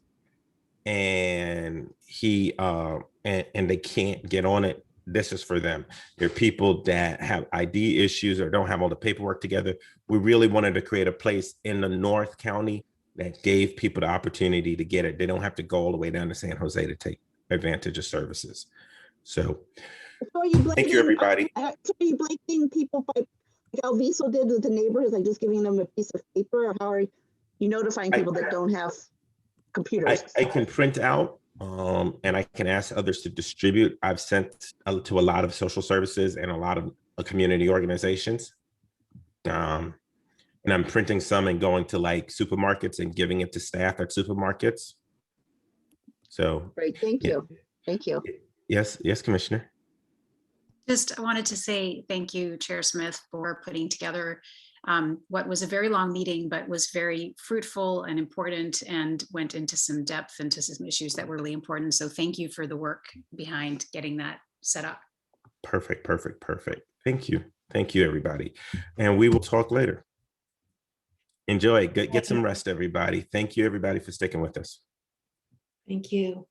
and they can't get on it. This is for them. There are people that have ID issues or don't have all the paperwork together. We really wanted to create a place in the North County that gave people the opportunity to get it. They don't have to go all the way down to San Jose to take advantage of services. So thank you, everybody.
So are you blaming people like Alviso did with the neighbors, like just giving them a piece of paper? Or how are you notifying people that don't have computers?
I can print out and I can ask others to distribute. I've sent to a lot of social services and a lot of community organizations. And I'm printing some and going to like supermarkets and giving it to staff at supermarkets. So
great, thank you. Thank you.
Yes, Commissioner.
Just I wanted to say thank you, Chair Smith, for putting together what was a very long meeting, but was very fruitful and important and went into some depth into some issues that were really important. So thank you for the work behind getting that set up.
Perfect. Thank you, everybody. And we will talk later. Enjoy, get some rest, everybody. Thank you, everybody, for sticking with us.
Thank you.